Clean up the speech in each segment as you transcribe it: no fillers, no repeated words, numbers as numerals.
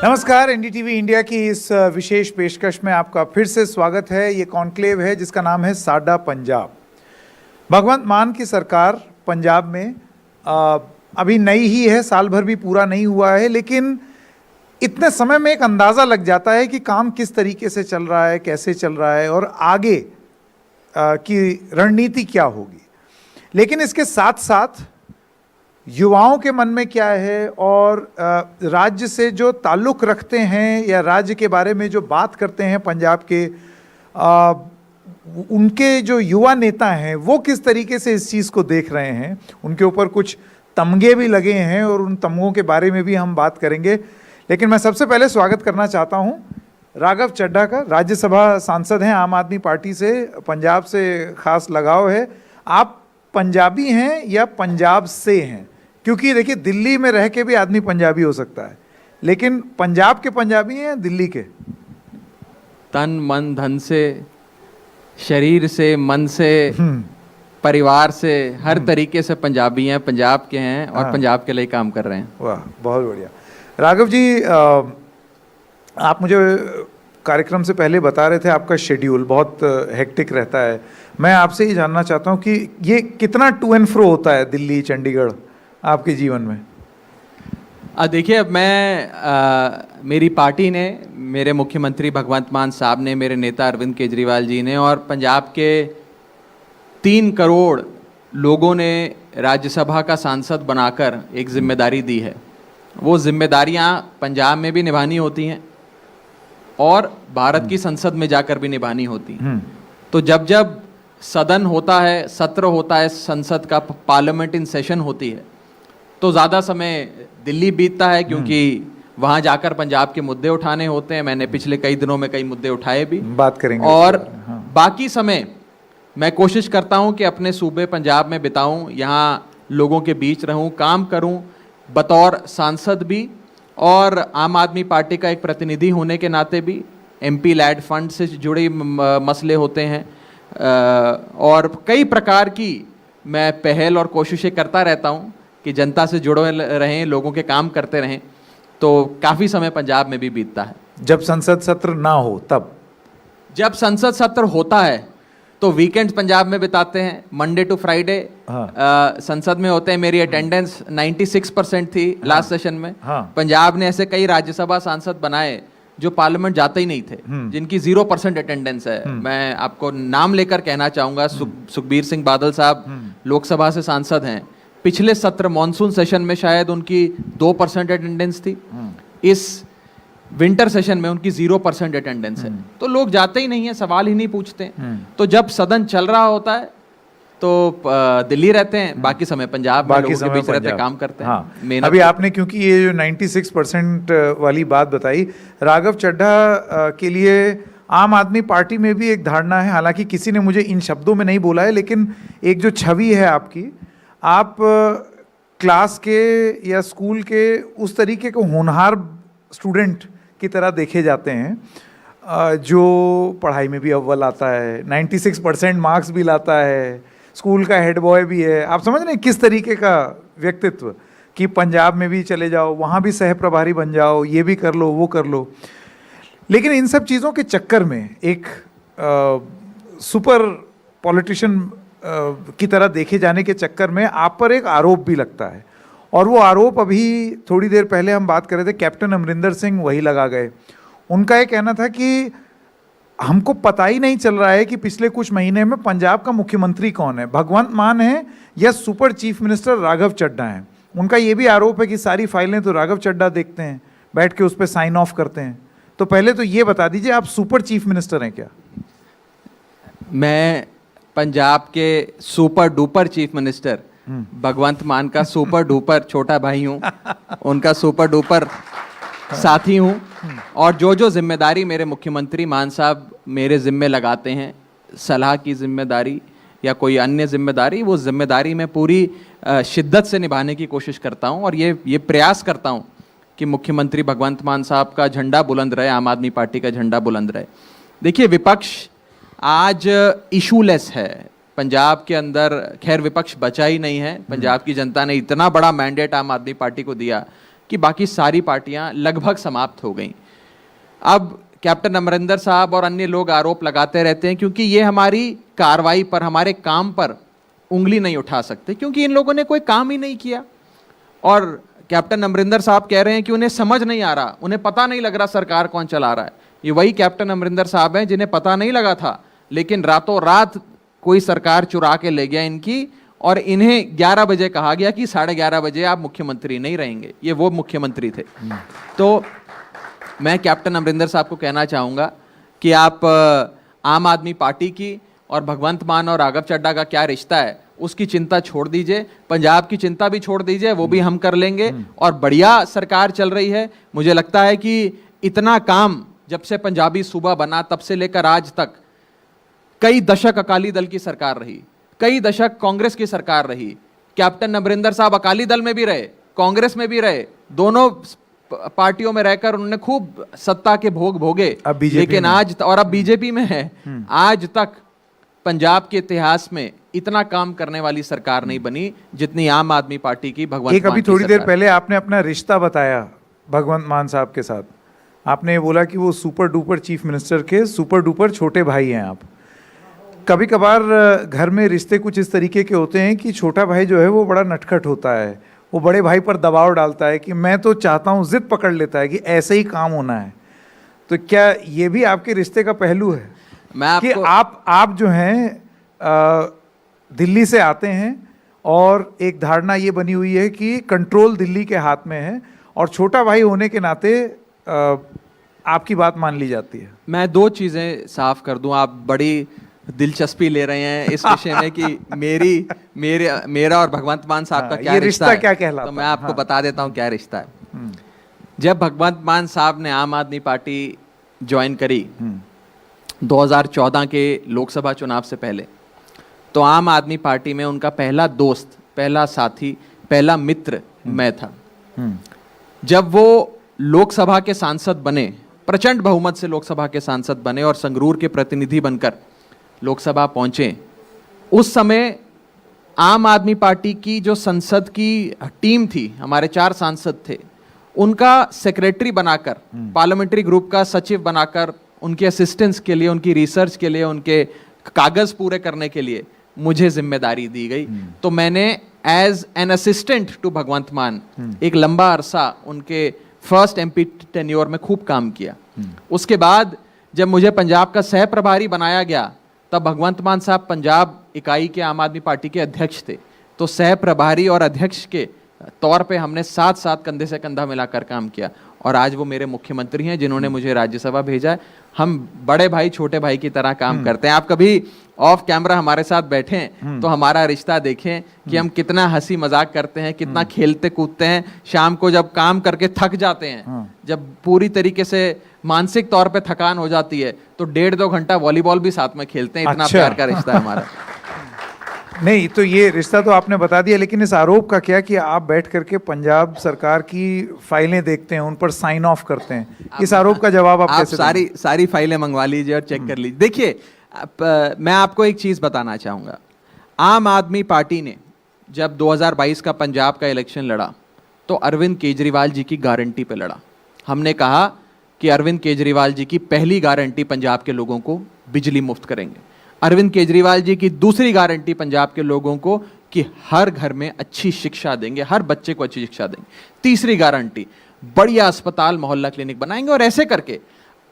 नमस्कार, NDTV India की इस विशेष पेशकश में आपका फिर से स्वागत है। ये कॉन्क्लेव है जिसका नाम है साडा पंजाब। भगवंत मान की सरकार पंजाब में अभी नई ही है, साल भर भी पूरा नहीं हुआ है, लेकिन इतने समय में एक अंदाज़ा लग जाता है कि काम किस तरीके से चल रहा है, कैसे चल रहा है और आगे की रणनीति क्या होगी। लेकिन इसके साथ साथ युवाओं के मन में क्या है और राज्य से जो ताल्लुक़ रखते हैं या राज्य के बारे में जो बात करते हैं पंजाब के, उनके जो युवा नेता हैं वो किस तरीके से इस चीज़ को देख रहे हैं। उनके ऊपर कुछ तमगे भी लगे हैं और उन तमगों के बारे में भी हम बात करेंगे। लेकिन मैं सबसे पहले स्वागत करना चाहता हूं राघव चड्ढा का। राज्यसभा सांसद हैं आम आदमी पार्टी से, पंजाब से ख़ास लगाव है। आप पंजाबी हैं या पंजाब से हैं? क्योंकि देखिए, दिल्ली में रह के भी आदमी पंजाबी हो सकता है, लेकिन पंजाब के पंजाबी हैं या दिल्ली के? तन मन धन से, शरीर से, मन से, परिवार से, हर तरीके से पंजाबी हैं, पंजाब के हैं और पंजाब के लिए काम कर रहे हैं। वाह, बहुत बढ़िया। राघव जी, आप मुझे कार्यक्रम से पहले बता रहे थे आपका शेड्यूल बहुत हेक्टिक रहता है। मैं आपसे ये जानना चाहता हूँ कि ये कितना टू एंड फ्रो होता है दिल्ली चंडीगढ़ आपके जीवन में? देखिए, अब मेरी पार्टी ने, मेरे मुख्यमंत्री भगवंत मान साहब ने, मेरे नेता अरविंद केजरीवाल जी ने और पंजाब के 3 करोड़ लोगों ने राज्यसभा का सांसद बनाकर एक जिम्मेदारी दी है। वो जिम्मेदारियां पंजाब में भी निभानी होती हैं और भारत की संसद में जाकर भी निभानी होती हैं। तो जब जब सदन होता है, सत्र होता है संसद का, पार्लियामेंट इन सेशन होती है, तो ज़्यादा समय दिल्ली बीतता है क्योंकि वहाँ जाकर पंजाब के मुद्दे उठाने होते हैं। मैंने पिछले कई दिनों में कई मुद्दे उठाए भी, बात करेंगे। और बाकी समय मैं कोशिश करता हूँ कि अपने सूबे पंजाब में बिताऊँ, यहाँ लोगों के बीच रहूँ, काम करूँ बतौर सांसद भी और आम आदमी पार्टी का एक प्रतिनिधि होने के नाते भी। MP लैड फंड से जुड़े मसले होते हैं और कई प्रकार की मैं पहल और कोशिशें करता रहता हूँ कि जनता से जुड़े रहें, लोगों के काम करते रहें। तो काफ़ी समय पंजाब में भी बीतता है। जब संसद सत्र ना हो तब? जब संसद सत्र होता है तो वीकेंड्स पंजाब में बिताते हैं। मंडे टू फ्राइडे संसद में होते हैं। मेरी अटेंडेंस 96% थी लास्ट सेशन में। पंजाब ने ऐसे कई राज्यसभा सांसद बनाए जो पार्लियामेंट जाते ही नहीं थे, जिनकी 0% अटेंडेंस है। मैं आपको नाम लेकर कहना चाहूँगा, सुखबीर सिंह बादल साहब लोकसभा से सांसद हैं। पिछले सत्र मॉनसून सेशन में शायद उनकी 2% अटेंडेंस थी। इस विंटर सेशन में उनकी 0% अटेंडेंस है। तो लोग जाते ही नहीं है, सवाल ही नहीं पूछते। तो जब सदन चल रहा होता है तो दिल्ली रहते हैं, बाकी समय पंजाब में लोगों के बीच रहते हैं, काम करते हैं। अभी आपने क्योंकि ये जो 96% वाली बात बताई, राघव चड्ढा के लिए आम आदमी पार्टी में भी एक धारणा है, हालांकि किसी ने मुझे इन शब्दों में नहीं बोला है, लेकिन एक जो छवि है आपकी, आप क्लास के या स्कूल के उस तरीके को होनहार स्टूडेंट की तरह देखे जाते हैं जो पढ़ाई में भी अव्वल आता है, 96% मार्क्स भी लाता है, स्कूल का हेड बॉय भी है। आप समझ रहे हैं किस तरीके का व्यक्तित्व, कि पंजाब में भी चले जाओ, वहाँ भी सह प्रभारी बन जाओ, ये भी कर लो, वो कर लो। लेकिन इन सब चीज़ों के चक्कर में एक सुपर पॉलिटिशियन की तरह देखे जाने के चक्कर में आप पर एक आरोप भी लगता है, और वो आरोप अभी थोड़ी देर पहले हम बात कर रहे थे, कैप्टन अमरिंदर सिंह वही लगा गए। उनका ये कहना था कि हमको पता ही नहीं चल रहा है कि पिछले कुछ महीने में पंजाब का मुख्यमंत्री कौन है, भगवंत मान है या super chief minister Raghav Chadha हैं। उनका ये भी आरोप है कि सारी फाइलें तो राघव चड्ढा देखते हैं, बैठ के उस पर साइन ऑफ करते हैं। तो पहले तो ये बता दीजिए, आप सुपर चीफ मिनिस्टर हैं क्या? मैं पंजाब के सुपर डुपर चीफ मिनिस्टर भगवंत मान का सुपर डुपर छोटा भाई हूँ, उनका सुपर डुपर साथी हूँ। और जो जो जिम्मेदारी मेरे मुख्यमंत्री मान साहब मेरे जिम्मे लगाते हैं, सलाह की जिम्मेदारी या कोई अन्य जिम्मेदारी, वो जिम्मेदारी मैं पूरी शिद्दत से निभाने की कोशिश करता हूँ और ये प्रयास करता हूँ कि मुख्यमंत्री भगवंत मान साहब का झंडा बुलंद रहे, आम आदमी पार्टी का झंडा बुलंद रहे। देखिए, विपक्ष आज इशूलेस है पंजाब के अंदर। खैर, विपक्ष बचा ही नहीं है। पंजाब की जनता ने इतना बड़ा मैंडेट आम आदमी पार्टी को दिया कि बाकी सारी पार्टियां लगभग समाप्त हो गई। अब कैप्टन अमरिंदर साहब और अन्य लोग आरोप लगाते रहते हैं क्योंकि ये हमारी कार्रवाई पर, हमारे काम पर उंगली नहीं उठा सकते क्योंकि इन लोगों ने कोई काम ही नहीं किया। और कैप्टन अमरिंदर साहब कह रहे हैं कि उन्हें समझ नहीं आ रहा, उन्हें पता नहीं लग रहा सरकार कौन चला रहा है। ये वही कैप्टन अमरिंदर साहब हैं जिन्हें पता नहीं लगा था, लेकिन रातों रात कोई सरकार चुरा के ले गया इनकी, और इन्हें 11 बजे कहा गया कि 11:30 बजे आप मुख्यमंत्री नहीं रहेंगे। ये वो मुख्यमंत्री थे। तो मैं कैप्टन अमरिंदर साहब को कहना चाहूँगा कि आप आम आदमी पार्टी की और भगवंत मान और राघव चड्ढा का क्या रिश्ता है उसकी चिंता छोड़ दीजिए, पंजाब की चिंता भी छोड़ दीजिए, वो भी हम कर लेंगे। और बढ़िया सरकार चल रही है। मुझे लगता है कि इतना काम जब से पंजाबी सूबा बना तब से लेकर आज तक कई दशक अकाली दल की सरकार रही, कई दशक कांग्रेस की सरकार रही। कैप्टन अमरिंदर साहब अकाली दल में भी रहे, कांग्रेस में भी रहे, दोनों पार्टियों में रहकर उन्होंने खूब सत्ता के भोग भोगे, लेकिन आज और अब बीजेपी में है। आज तक पंजाब के इतिहास में इतना काम करने वाली सरकार नहीं बनी जितनी आम आदमी पार्टी की भगवंत एक अभी थोड़ी देर पहले आपने अपना रिश्ता बताया भगवंत मान साहब के साथ। आपने बोला कि वो सुपर डुपर चीफ मिनिस्टर के सुपर डुपर छोटे भाई हैं आप। कभी कभार घर में रिश्ते कुछ इस तरीके के होते हैं कि छोटा भाई जो है वो बड़ा नटखट होता है, वो बड़े भाई पर दबाव डालता है कि मैं तो चाहता हूँ, जिद पकड़ लेता है कि ऐसे ही काम होना है। तो क्या ये भी आपके रिश्ते का पहलू है कि आप जो हैं दिल्ली से आते हैं और एक धारणा ये बनी हुई है कि कंट्रोल दिल्ली के हाथ में है और छोटा भाई होने के नाते आपकी बात मान ली जाती है? मैं दो चीज़ें साफ कर दूं, आप बड़ी दिलचस्पी ले रहे हैं इस विषय में कि मेरा और भगवंत मान साहब का क्या रिश्ता है, क्या कहलाता है? तो मैं आपको बता देता हूं क्या रिश्ता है। जब भगवंत मान साहब ने आम आदमी पार्टी ज्वाइन करी 2014 के लोकसभा चुनाव से पहले, तो आम आदमी पार्टी में उनका पहला दोस्त, पहला साथी, पहला मित्र मैं था। जब वो लोकसभा के सांसद बने, प्रचंड बहुमत से लोकसभा के सांसद बने और संगरूर के प्रतिनिधि बनकर लोकसभा पहुंचे, उस समय आम आदमी पार्टी की जो संसद की टीम थी, हमारे 4 सांसद थे, उनका सेक्रेटरी बनाकर, पार्लियामेंट्री ग्रुप का सचिव बनाकर, उनके असिस्टेंस के लिए, उनकी रिसर्च के लिए, उनके कागज पूरे करने के लिए मुझे जिम्मेदारी दी गई। तो मैंने एज एन असिस्टेंट टू भगवंत मान एक लंबा अरसा उनके फर्स्ट एमपी टेन्योर में खूब काम किया। उसके बाद जब मुझे पंजाब का सह प्रभारी बनाया गया, तब भगवंत मान साहब पंजाब इकाई के आम आदमी पार्टी के अध्यक्ष थे। तो सह प्रभारी और अध्यक्ष के तौर पे हमने साथ साथ कंधे से कंधा मिलाकर काम किया और आज वो मेरे मुख्यमंत्री हैं जिन्होंने मुझे राज्यसभा भेजा है। हम बड़े भाई छोटे भाई की तरह काम करते हैं। आप कभी ऑफ कैमरा हमारे साथ बैठें तो हमारा रिश्ता देखें कि हम कितना हंसी मजाक करते हैं, कितना खेलते कूदते हैं। शाम को जब काम करके थक जाते हैं, जब पूरी तरीके से मानसिक तौर पे थकान हो जाती है, तो 1.5-2 घंटा वॉलीबॉल भी साथ में खेलते हैं। इतना प्यार का रिश्ता है हमारा। नहीं, तो ये रिश्ता तो आपने बता दिया, लेकिन इस आरोप का क्या कि आप बैठ करके पंजाब सरकार की फाइलें देखते हैं, उन पर साइन ऑफ करते हैं, इस आरोप का जवाब आप कैसे देंगे? सारी फाइलें मंगवा लीजिए और चेक कर लीजिए। देखिए, मैं आपको एक चीज बताना चाहूंगा। आम आदमी पार्टी ने जब 2022 का पंजाब का इलेक्शन लड़ा तो अरविंद केजरीवाल जी की गारंटी पे लड़ा। हमने कहा कि अरविंद केजरीवाल जी की पहली गारंटी पंजाब के लोगों को बिजली मुफ्त करेंगे, अरविंद केजरीवाल जी की दूसरी गारंटी पंजाब के लोगों को कि हर घर में अच्छी शिक्षा देंगे, हर बच्चे को अच्छी शिक्षा देंगे, तीसरी गारंटी बढ़िया अस्पताल मोहल्ला क्लिनिक बनाएंगे। और ऐसे करके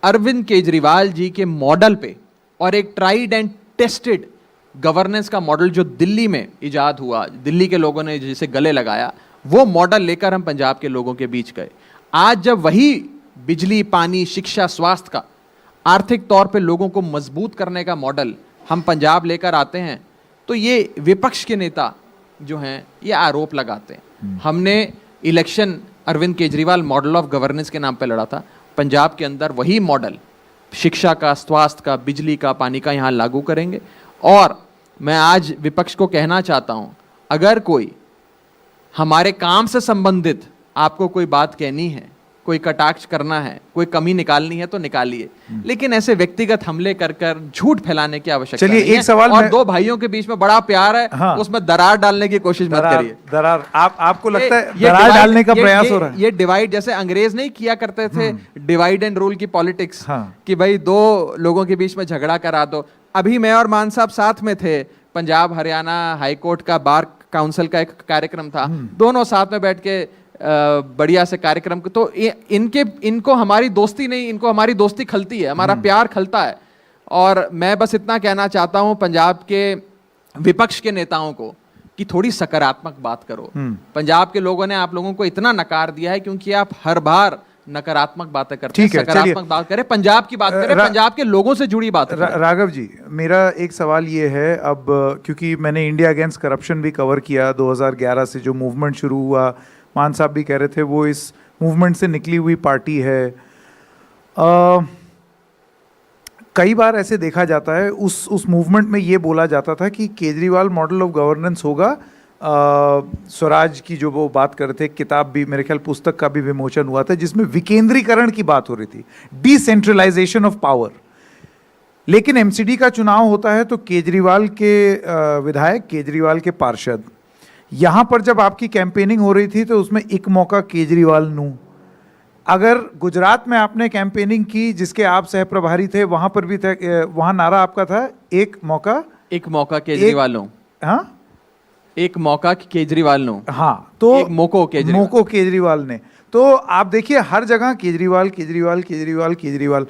अरविंद केजरीवाल जी के मॉडल पे और एक ट्राइड एंड टेस्टेड गवर्नेंस का मॉडल जो दिल्ली में इजाद हुआ, दिल्ली के लोगों ने जिसे गले लगाया, वो मॉडल लेकर हम पंजाब के लोगों के बीच गए। आज जब वही बिजली, पानी, शिक्षा, स्वास्थ्य का आर्थिक तौर पे लोगों को मजबूत करने का मॉडल हम पंजाब लेकर आते हैं, तो ये विपक्ष के नेता जो हैं ये आरोप लगाते हैं। हमने election Arvind Kejriwal model of governance के नाम पे लड़ा था। पंजाब के अंदर वही मॉडल शिक्षा का, स्वास्थ्य का, बिजली का, पानी का यहाँ लागू करेंगे। और मैं आज विपक्ष को कहना चाहता हूँ, अगर कोई हमारे काम से संबंधित आपको कोई बात कहनी है कोई कटाक्ष करना है, कोई कमी निकालनी है तो निकालिए, लेकिन ऐसे व्यक्तिगत हमले कर कर झूठ फैलाने की आवश्यकता चलिए नहीं एक सवाल और दो भाइयों के बीच में बड़ा प्यार है, हाँ, उसमें दरार डालने की कोशिश मत करिए। दरार आपको लगता है ये दरार divide- डालने का ये- प्रयास ये- हो रहा है? ये डिवाइड जैसे अंग्रेज नहीं किया करते थे, डिवाइड एंड रूल की पॉलिटिक्स, हाँ। कि भाई दो लोगों के बीच में झगड़ा करा दो। अभी मैं और मान साहब साथ में थे, पंजाब हरियाणा हाईकोर्ट का बार काउंसिल का एक कार्यक्रम था, दोनों साथ में बैठ के बढ़िया से कार्यक्रम, तो इनको हमारी दोस्ती नहीं, इनको हमारी दोस्ती खलती है, हमारा प्यार खलता है। और मैं बस इतना कहना चाहता हूं पंजाब के विपक्ष के नेताओं को कि थोड़ी सकारात्मक बात करो। पंजाब के लोगों ने आप लोगों को इतना नकार दिया है क्योंकि आप हर बार नकारात्मक बातें करते हैं। ठीक है, सकारात्मक बात करें, पंजाब की बात करें, पंजाब के लोगों से जुड़ी बात करें। राघव जी, मेरा एक सवाल ये है, अब क्योंकि मैंने इंडिया अगेंस्ट करप्शन भी कवर किया 2011 से, जो मूवमेंट शुरू हुआ, मान साहब भी कह रहे थे वो इस मूवमेंट से निकली हुई पार्टी है। कई बार ऐसे देखा जाता है, उस मूवमेंट में ये बोला जाता था कि केजरीवाल मॉडल ऑफ गवर्नेंस होगा। स्वराज की जो वो बात कर रहे थे, किताब भी मेरे ख्याल पुस्तक का भी विमोचन हुआ था जिसमें विकेंद्रीकरण की बात हो रही थी, डिसेंट्रलाइजेशन ऑफ पावर। लेकिन एमसीडी का चुनाव होता है तो केजरीवाल के विधायक, केजरीवाल के पार्षद, यहां पर जब आपकी कैंपेनिंग हो रही थी तो उसमें एक मौका केजरीवाल नू। अगर गुजरात में आपने कैंपेनिंग की जिसके आप सह प्रभारी थे, वहां पर भी था, वहां नारा आपका था एक मौका केजरीवाल लो। हाँ, एक मौका केजरीवाल नो। हाँ, तो एक मोको केजरीवाल ने। तो आप देखिए हर जगह केजरीवाल केजरीवाल केजरीवाल केजरीवाल,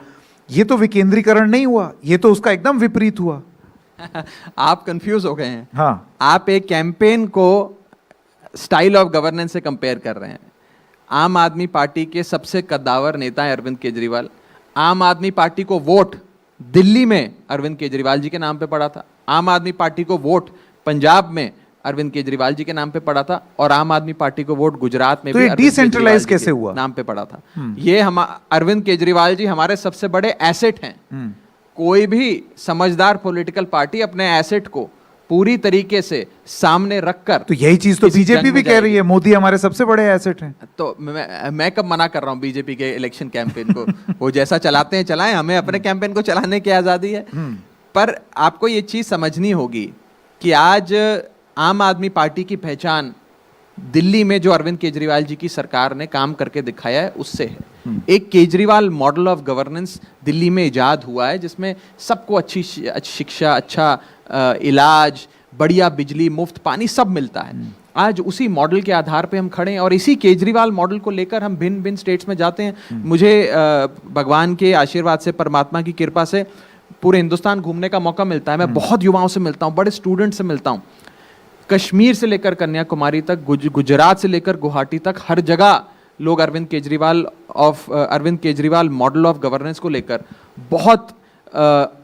ये तो विकेंद्रीकरण नहीं हुआ, ये तो उसका एकदम विपरीत हुआ। आप कंफ्यूज हो गए हैं। हाँ, आप एक कैंपेन को स्टाइल ऑफ गवर्नेंस से कंपेयर कर रहे हैं। आम आदमी पार्टी के सबसे कद्दावर नेता है अरविंद केजरीवाल। आम आदमी पार्टी को वोट दिल्ली में अरविंद केजरीवाल जी के नाम पे पड़ा था, आम आदमी पार्टी को वोट पंजाब में अरविंद केजरीवाल जी के नाम पे पड़ा था, और आम आदमी पार्टी को वोट गुजरात में तो भी ये डिसेंट्रलाइज कैसे हुआ? नाम पे पड़ा था। ये हम अरविंद केजरीवाल जी हमारे सबसे बड़े एसेट हैं। कोई भी समझदार पॉलिटिकल पार्टी अपने एसेट को पूरी तरीके से सामने रखकर, तो यही चीज तो बीजेपी भी कह रही है, मोदी हमारे सबसे बड़े एसेट हैं। तो मैं कब मना कर रहा हूं बीजेपी के इलेक्शन कैंपेन को? वो जैसा चलाते हैं चलाएं, हमें अपने कैंपेन को चलाने की आजादी है। पर आपको ये चीज समझनी होगी कि आज आम आदमी पार्टी की पहचान दिल्ली में जो अरविंद केजरीवाल जी की सरकार ने काम करके दिखाया है उससे है। एक Kejriwal model of governance Delhi में इजाद हुआ है जिसमें सबको अच्छी शिक्षा, अच्छा इलाज, बढ़िया बिजली, मुफ्त पानी सब मिलता है। आज उसी मॉडल के आधार पे हम खड़े हैं और इसी केजरीवाल मॉडल को लेकर हम भिन्न भिन्न स्टेट्स में जाते हैं। मुझे भगवान के आशीर्वाद से, परमात्मा की कृपा से पूरे हिंदुस्तान घूमने का मौका मिलता है। मैं बहुत युवाओं से मिलता हूँ, बड़े स्टूडेंट से मिलता हूँ, कश्मीर से लेकर कन्याकुमारी तक, गुजरात से लेकर गुवाहाटी तक, हर जगह लोग Arvind Kejriwal model of governance को लेकर बहुत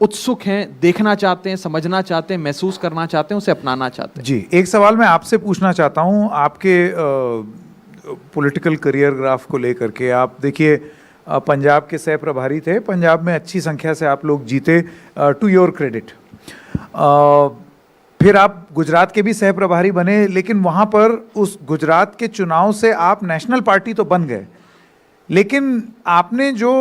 उत्सुक हैं, देखना चाहते हैं, समझना चाहते हैं, महसूस करना चाहते हैं, उसे अपनाना चाहते हैं। जी, एक सवाल मैं आपसे पूछना चाहता हूं आपके पॉलिटिकल करियर ग्राफ को लेकर के। आप देखिए पंजाब के सह प्रभारी थे, पंजाब में अच्छी संख्या से आप लोग जीते, टू योर क्रेडिट। फिर आप गुजरात के भी सह प्रभारी बने, लेकिन वहाँ पर उस गुजरात के चुनाव से आप नेशनल पार्टी तो बन गए, लेकिन आपने जो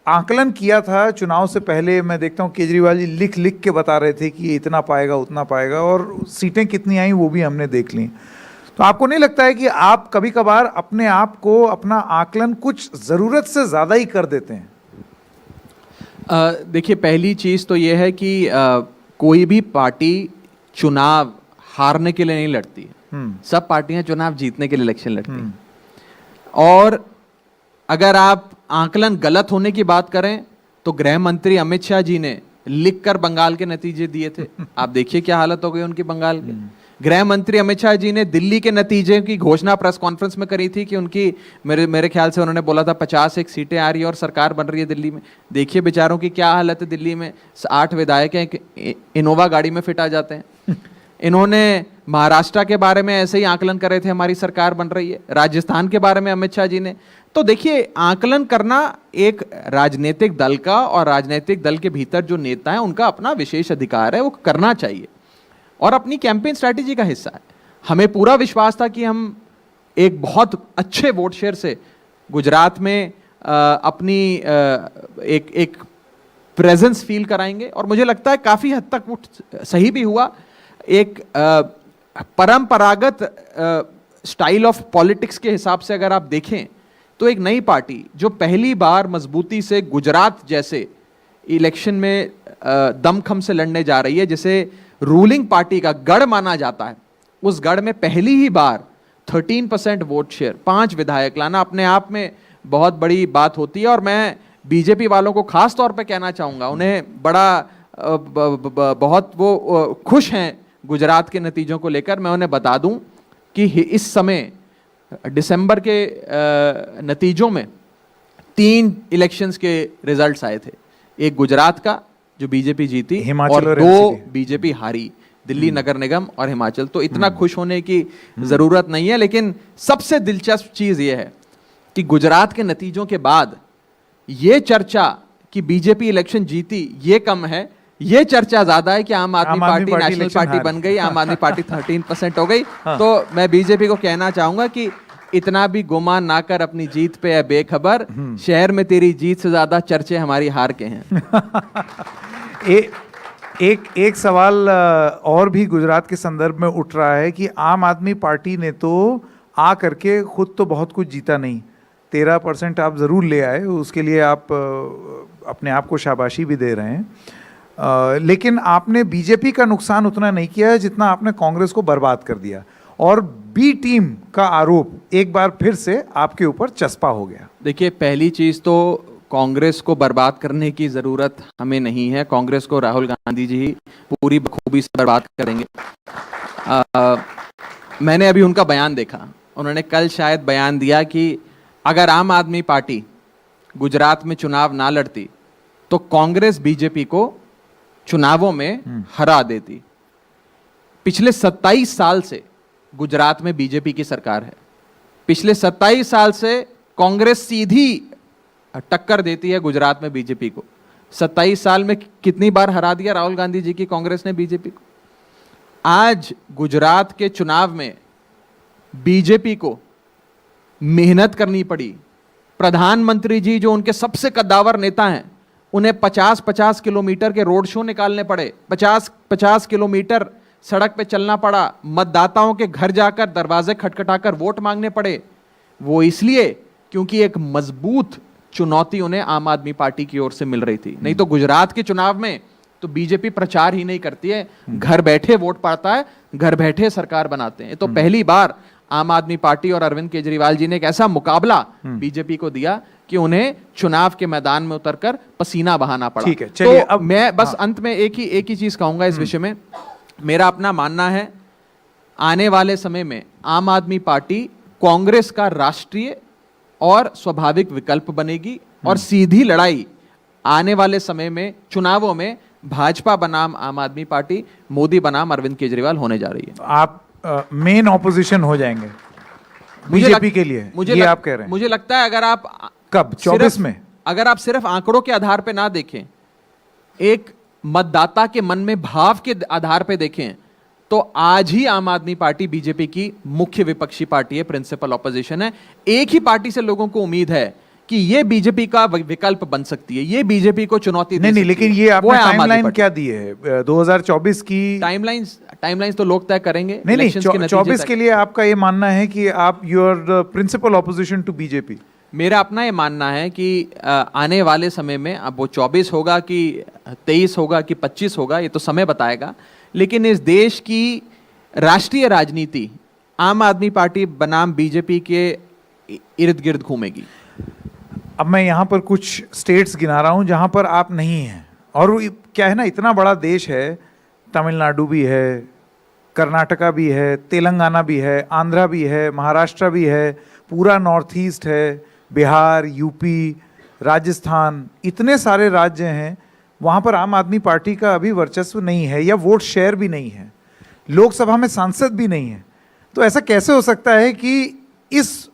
आकलन किया था चुनाव से पहले, मैं देखता हूँ केजरीवाल जी लिख लिख के बता रहे थे कि ये इतना पाएगा उतना पाएगा, और सीटें कितनी आई वो भी हमने देख ली। तो आपको नहीं लगता है कि आप कभी कभार अपने आप को, अपना आकलन कुछ ज़रूरत से ज़्यादा ही कर देते हैं? देखिए, पहली चीज़ तो ये है कि कोई भी पार्टी चुनाव हारने के लिए नहीं लड़ती है। सब पार्टियां चुनाव जीतने के लिए इलेक्शन लड़ती हैं। और अगर आप आकलन गलत होने की बात करें तो गृह मंत्री अमित शाह जी ने लिखकर बंगाल के नतीजे दिए थे। आप देखिए क्या हालत हो गई उनकी बंगाल के। गृह मंत्री अमित शाह जी ने दिल्ली के नतीजे की घोषणा प्रेस कॉन्फ्रेंस में करी थी कि उनकी मेरे ख्याल से उन्होंने बोला था 51 सीटें आ रही है और सरकार बन रही है दिल्ली में। देखिए बेचारों की क्या हालत है दिल्ली में। 8 विधायक हैं, इनोवा गाड़ी में फिट आ जाते हैं। इन्होंने महाराष्ट्र के बारे में ऐसे ही आकलन करे थे, हमारी सरकार बन रही है। राजस्थान के बारे में अमित शाह जी ने। तो देखिए, आकलन करना एक राजनीतिक दल का, और राजनीतिक दल के भीतर जो नेता है उनका अपना विशेष अधिकार है, वो करना चाहिए और अपनी कैंपेन स्ट्रैटेजी का हिस्सा है। हमें पूरा विश्वास था कि हम एक बहुत अच्छे वोट शेयर से गुजरात में अपनी एक प्रेजेंस फील कराएंगे और मुझे लगता है काफी हद तक वो सही भी हुआ। एक परंपरागत स्टाइल ऑफ पॉलिटिक्स के हिसाब से अगर आप देखें तो एक नई पार्टी जो पहली बार मजबूती से गुजरात जैसे इलेक्शन में दमखम से लड़ने जा रही है, जिसे रूलिंग पार्टी का गढ़ माना जाता है, उस गढ़ में पहली ही बार 13% वोट शेयर, 5 विधायक लाना अपने आप में बहुत बड़ी बात होती है। और मैं बीजेपी वालों को खास तौर पे कहना चाहूँगा, उन्हें बड़ा बहुत वो खुश हैं गुजरात के नतीजों को लेकर। मैं उन्हें बता दूं कि इस समय दिसंबर के नतीजों में 3 इलेक्शंस के रिजल्ट्स आए थे, एक गुजरात का जो बीजेपी जीती और 2 बीजेपी हारी, दिल्ली नगर निगम और हिमाचल। तो इतना खुश होने की जरूरत नहीं है, लेकिन सबसे दिलचस्प चीज यह है कि गुजरात के नतीजों के बाद ये चर्चा कि बीजेपी इलेक्शन जीती ये कम है, ये चर्चा ज्यादा है कि आम आदमी पार्टी नेशनल पार्टी बन गई, आम आदमी पार्टी 13% हो गई। तो मैं बीजेपी को कहना चाहूंगा कि इतना भी गुमान ना कर अपनी जीत पे है बेखबर, शहर में तेरी जीत से ज्यादा चर्चे हमारी हार के हैं। एक सवाल और भी गुजरात के संदर्भ में उठ रहा है कि आम आदमी पार्टी ने तो आ करके खुद तो बहुत कुछ जीता नहीं, 13% आप ज़रूर ले आए, उसके लिए आप अपने आप को शाबाशी भी दे रहे हैं, लेकिन आपने बीजेपी का नुकसान उतना नहीं किया है जितना आपने कांग्रेस को बर्बाद कर दिया, और बी टीम का आरोप एक बार फिर से आपके ऊपर चस्पा हो गया। देखिए, पहली चीज़ तो कांग्रेस को बर्बाद करने की ज़रूरत हमें नहीं है, कांग्रेस को राहुल गांधी जी पूरी बखूबी से बर्बाद करेंगे। मैंने अभी उनका बयान देखा, उन्होंने कल शायद बयान दिया कि अगर आम आदमी पार्टी गुजरात में चुनाव ना लड़ती तो कांग्रेस बीजेपी को चुनावों में हरा देती। पिछले 27 साल से गुजरात में बीजेपी की सरकार है, पिछले 27 साल से कांग्रेस सीधी टक्कर देती है गुजरात में बीजेपी को। 27 साल में कितनी बार हरा दिया राहुल गांधी जी की कांग्रेस ने बीजेपी को। आज गुजरात के चुनाव में बीजेपी को मेहनत करनी पड़ी। प्रधानमंत्री जी जो उनके सबसे कद्दावर नेता हैं, उन्हें 50-50 किलोमीटर के रोड शो निकालने पड़े, 50-50 किलोमीटर सड़क पे चलना पड़ा, मतदाताओं के घर जाकर दरवाजे खटखटाकर वोट मांगने पड़े। वो इसलिए क्योंकि एक मजबूत चुनौती उन्हें आम आदमी पार्टी की ओर से मिल रही थी। नहीं तो गुजरात के चुनाव में तो बीजेपी प्रचार ही नहीं करती है, घर बैठे वोट पड़ता है, घर बैठे सरकार बनाते हैं। तो पहली बार आम आदमी पार्टी और अरविंद केजरीवाल जी ने एक ऐसा मुकाबला बीजेपी को दिया कि उन्हें चुनाव के मैदान में उतरकर पसीना बहाना पड़ा। ठीक है, चलिए तो अब मैं बस अंत में एक ही चीज कहूंगा इस विषय में। मेरा अपना मानना है, आने वाले समय में आम आदमी पार्टी कांग्रेस का राष्ट्रीय और स्वाभाविक विकल्प बनेगी और सीधी लड़ाई आने वाले समय में चुनावों में भाजपा बनाम आम आदमी पार्टी, मोदी बनाम अरविंद केजरीवाल होने जा रही है। आप मेन ऑपोजिशन हो जाएंगे बीजेपी के लिए, ये आप कह रहे हैं? मुझे लगता है अगर आप कब 24 में अगर आप सिर्फ आंकड़ों के आधार पे ना देखें, एक मतदाता के मन में भाव के आधार पे देखें, तो आज ही आम आदमी पार्टी बीजेपी की मुख्य विपक्षी पार्टी है, प्रिंसिपल ऑपोजिशन है। एक ही पार्टी से लोगों को उम्मीद है कि ये बीजेपी का विकल्प बन सकती है, ये बीजेपी को चुनौती दे सकती है। लेकिन ये आपने टाइमलाइन क्या दी है 2024 की? टाइमलाइंस तो लोग तय करेंगे। नहीं, 24 के लिए आपका ये मानना है कि आप you are the principal opposition to BJP? मेरा अपना ये मानना है कि आने वाले समय में, अब वो 24 होगा कि 23 होगा कि 25 होगा, ये तो समय बताएगा, लेकिन इस देश की राष्ट्रीय राजनीति आम आदमी पार्टी बनाम बीजेपी के इर्द गिर्द घूमेगी। अब मैं यहाँ पर कुछ स्टेट्स गिना रहा हूँ जहाँ पर आप नहीं हैं, और क्या है ना, इतना बड़ा देश है, तमिलनाडु भी है, कर्नाटका भी है, तेलंगाना भी है, आंध्रा भी है, महाराष्ट्र भी है, पूरा नॉर्थ ईस्ट है, बिहार, यूपी, राजस्थान, इतने सारे राज्य हैं, वहाँ पर आम आदमी पार्टी का अभी वर्चस्व नहीं है या वोट शेयर भी नहीं है, लोकसभा में सांसद भी नहीं है। तो ऐसा कैसे हो सकता है कि इस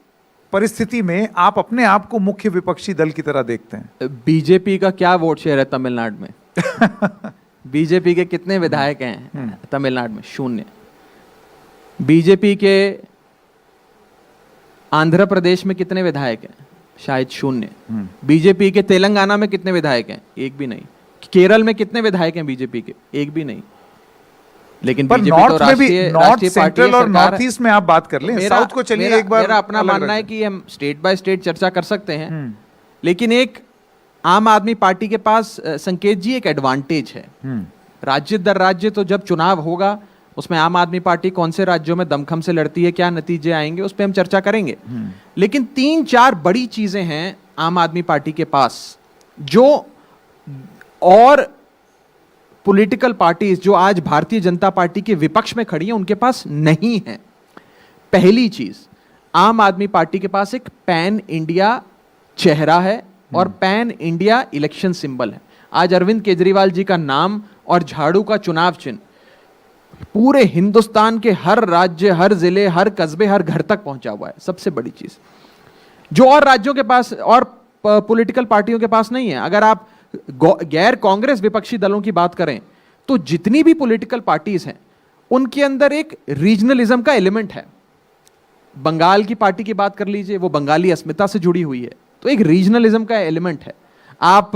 परिस्थिति में आप अपने आप को मुख्य विपक्षी दल की तरह देखते हैं? बीजेपी का क्या वोट शेयर है तमिलनाडु में? बीजेपी के कितने विधायक हैं तमिलनाडु में? 0। बीजेपी के आंध्र प्रदेश में कितने विधायक हैं? शायद 0। बीजेपी के तेलंगाना में कितने विधायक हैं? एक भी नहीं। केरल में कितने विधायक हैं बीजेपी के? एक भी नहीं। लेकिन पर बीजेपी तो नॉर्थ सेंट्रल और नॉर्थ ईस्ट में आप बात कर लें, साउथ को चलिए एक बार। मेरा अपना मानना है कि हम स्टेट बाय स्टेट चर्चा कर सकते हैं, लेकिन एक आम आदमी पार्टी के पास संकेत जी एक एडवांटेज है। राज्य दर राज्य तो जब चुनाव होगा उसमें आम आदमी पार्टी कौन से राज्यों में दमखम से लड़ती है, क्या नतीजे आएंगे, उस पर हम चर्चा करेंगे। लेकिन 3-4 बड़ी चीजें हैं आम आदमी पार्टी के पास जो और पॉलिटिकल पार्टीज जो आज भारतीय जनता पार्टी के विपक्ष में खड़ी हैं उनके पास नहीं है। पहली चीज, आम आदमी पार्टी के पास एक पैन इंडिया चेहरा है और पैन इंडिया इलेक्शन सिंबल है। आज अरविंद केजरीवाल जी का नाम और झाड़ू का चुनाव चिन्ह पूरे हिंदुस्तान के हर राज्य, हर जिले, हर कस्बे, हर घर तक पहुंचा हुआ है। सबसे बड़ी चीज जो और राज्यों के पास और पॉलिटिकल पार्टियों के पास नहीं है। अगर आप गैर कांग्रेस विपक्षी दलों की बात करें तो जितनी भी पॉलिटिकल पार्टीज हैं उनके अंदर एक रीजनलिज्म का एलिमेंट है। बंगाल की पार्टी की बात कर लीजिए, वो बंगाली अस्मिता से जुड़ी हुई है, तो एक रीजनलिज्म का एलिमेंट है। आप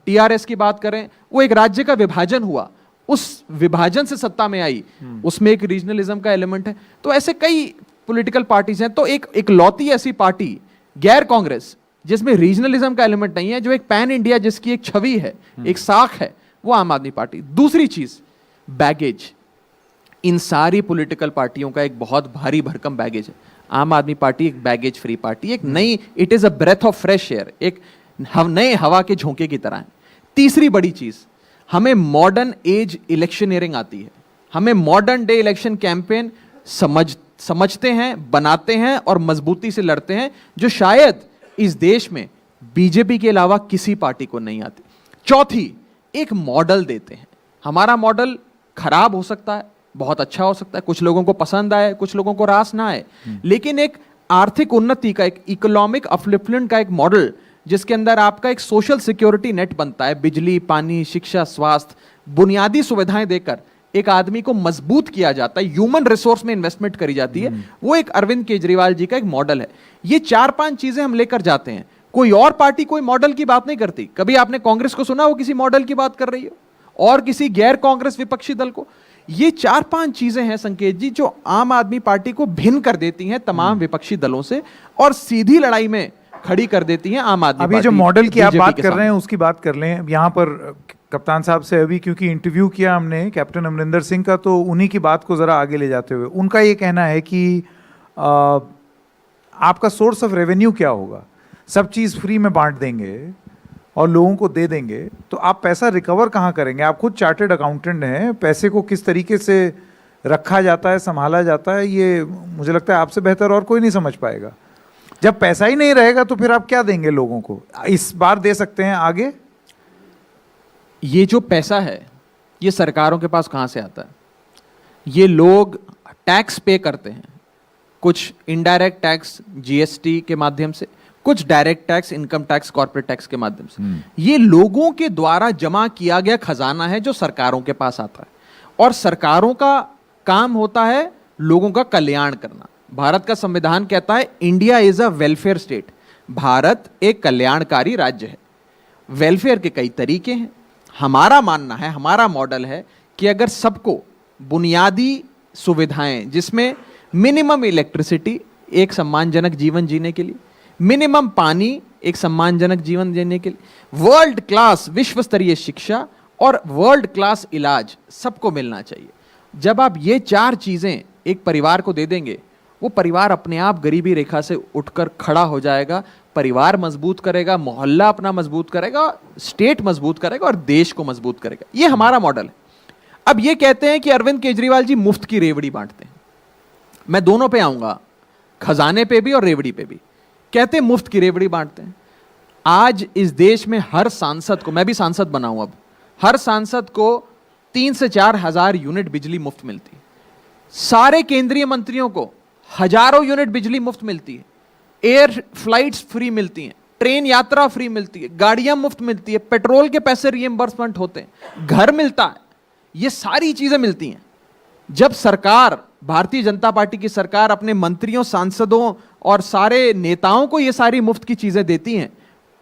टीआरएस की बात करें, वो एक राज्य का विभाजन हुआ, उस विभाजन से सत्ता में आई, उसमें एक रीजनलिज्म का एलिमेंट है। तो ऐसे कई पॉलिटिकल पार्टीज हैं। तो एक लौती ऐसी पार्टी गैर कांग्रेस जिसमें रीजनलिज्म का एलिमेंट नहीं है, जो एक पैन इंडिया जिसकी एक छवि है, एक साख है, वो आम आदमी पार्टी। दूसरी चीज बैगेज, इन सारी पॉलिटिकल पार्टियों का एक बहुत भारी भरकम बैगेज है। आम आदमी पार्टी एक बैगेज फ्री पार्टी, एक नई, it is a breath of fresh air, एक नए हवा के झोंके की तरह है। तीसरी बड़ी चीज, हमें मॉडर्न एज इलेक्शनियरिंग आती है। हमें मॉडर्न डे इलेक्शन कैंपेन समझते हैं, बनाते हैं और मजबूती से लड़ते हैं, जो शायद इस देश में बीजेपी के अलावा किसी पार्टी को नहीं आती। चौथी, एक मॉडल देते हैं। हमारा मॉडल खराब हो सकता है, बहुत अच्छा हो सकता है, कुछ लोगों को पसंद आए, कुछ लोगों को रास ना आए, लेकिन एक आर्थिक उन्नति का, एक इकोनॉमिक अपलिफ्टमेंट का एक मॉडल जिसके अंदर आपका एक सोशल सिक्योरिटी नेट बनता है, बिजली, पानी, शिक्षा, स्वास्थ्य, बुनियादी सुविधाएं देकर एक आदमी को मजबूत किया जाता है, ह्यूमन रिसोर्स में इन्वेस्टमेंट करी जाती है, वो एक अरविंद केजरीवाल जी का एक मॉडल है। ये 4-5 चीजें हम लेकर जाते हैं। कोई और पार्टी कोई मॉडल की बात नहीं करती। कभी आपने कांग्रेस को सुना वो किसी मॉडल की बात कर रही हो और किसी गैर कांग्रेस विपक्षी दल को? ये 4-5 चीजें हैं संकेत जी जो आम आदमी पार्टी को भिन्न कर देती हैं तमाम विपक्षी दलों से और सीधी लड़ाई में खड़ी कर देती हैं आम आदमी पार्टी। अभी जो मॉडल की आप बात कर रहे हैं उसकी बात कर लें। यहाँ पर कप्तान साहब से अभी क्योंकि इंटरव्यू किया हमने कैप्टन अमरिंदर सिंह का, तो उन्हीं की बात को जरा आगे ले जाते हुए उनका ये कहना है कि आपका सोर्स ऑफ रेवेन्यू क्या होगा? सब चीज़ फ्री में बांट देंगे और लोगों को दे देंगे तो आप पैसा रिकवर कहाँ करेंगे? आप खुद चार्टर्ड अकाउंटेंट हैं, पैसे को किस तरीके से रखा जाता है, संभाला जाता है, ये मुझे लगता है आपसे बेहतर और कोई नहीं समझ पाएगा। जब पैसा ही नहीं रहेगा तो फिर आप क्या देंगे लोगों को? इस बार दे सकते हैं, आगे ये जो पैसा है ये सरकारों के पास कहां से आता है? ये लोग टैक्स पे करते हैं, कुछ इनडायरेक्ट टैक्स जीएसटी के माध्यम से, कुछ direct tax, income tax, corporate tax के माध्यम से। ये लोगों के द्वारा जमा किया गया खजाना है जो सरकारों के पास आता है और सरकारों का काम होता है लोगों का कल्याण करना। भारत का संविधान कहता है India is a welfare state, Bharat एक कल्याणकारी राज्य है। वेलफेयर के कई तरीके हैं। हमारा मानना है, हमारा मॉडल है कि अगर सबको बुनियादी सुविधाएं जिसमें मिनिमम इलेक्ट्रिसिटी एक सम्मानजनक जीवन जीने के लिए, मिनिमम पानी एक सम्मानजनक जीवन जीने के लिए, वर्ल्ड क्लास विश्व स्तरीय शिक्षा और वर्ल्ड क्लास इलाज सबको मिलना चाहिए। जब आप ये 4 चीजें एक परिवार को दे देंगे, वो परिवार अपने आप गरीबी रेखा से उठकर खड़ा हो जाएगा, परिवार मजबूत करेगा, मोहल्ला अपना मजबूत करेगा, स्टेट मजबूत करेगा और देश को मजबूत करेगा। ये हमारा मॉडल है। अब ये कहते हैं कि अरविंद केजरीवाल जी मुफ्त की रेवड़ी बांटते हैं। मैं दोनों पे आऊंगा, खजाने पे भी और रेवड़ी पे भी। कहते हैं मुफ्त की रेवड़ी बांटते हैं। आज इस देश में हर सांसद को, मैं भी सांसद बना हूं अब, हर सांसद को 3 से 4 हजार यूनिट बिजली मुफ्त मिलती है। सारे केंद्रीय मंत्रियों को हजारों यूनिट बिजली मुफ्त मिलती है। एयर फ्लाइट्स फ्री मिलती हैं, ट्रेन यात्रा फ्री मिलती है, गाड़ियां मुफ्त मिलती है, पेट्रोल के पैसे रिएम्बर्समेंट होते हैं, घर मिलता है, ये सारी चीजें मिलती हैं। जब सरकार, भारतीय जनता पार्टी की सरकार अपने मंत्रियों, सांसदों और सारे नेताओं को ये सारी मुफ्त की चीजें देती हैं,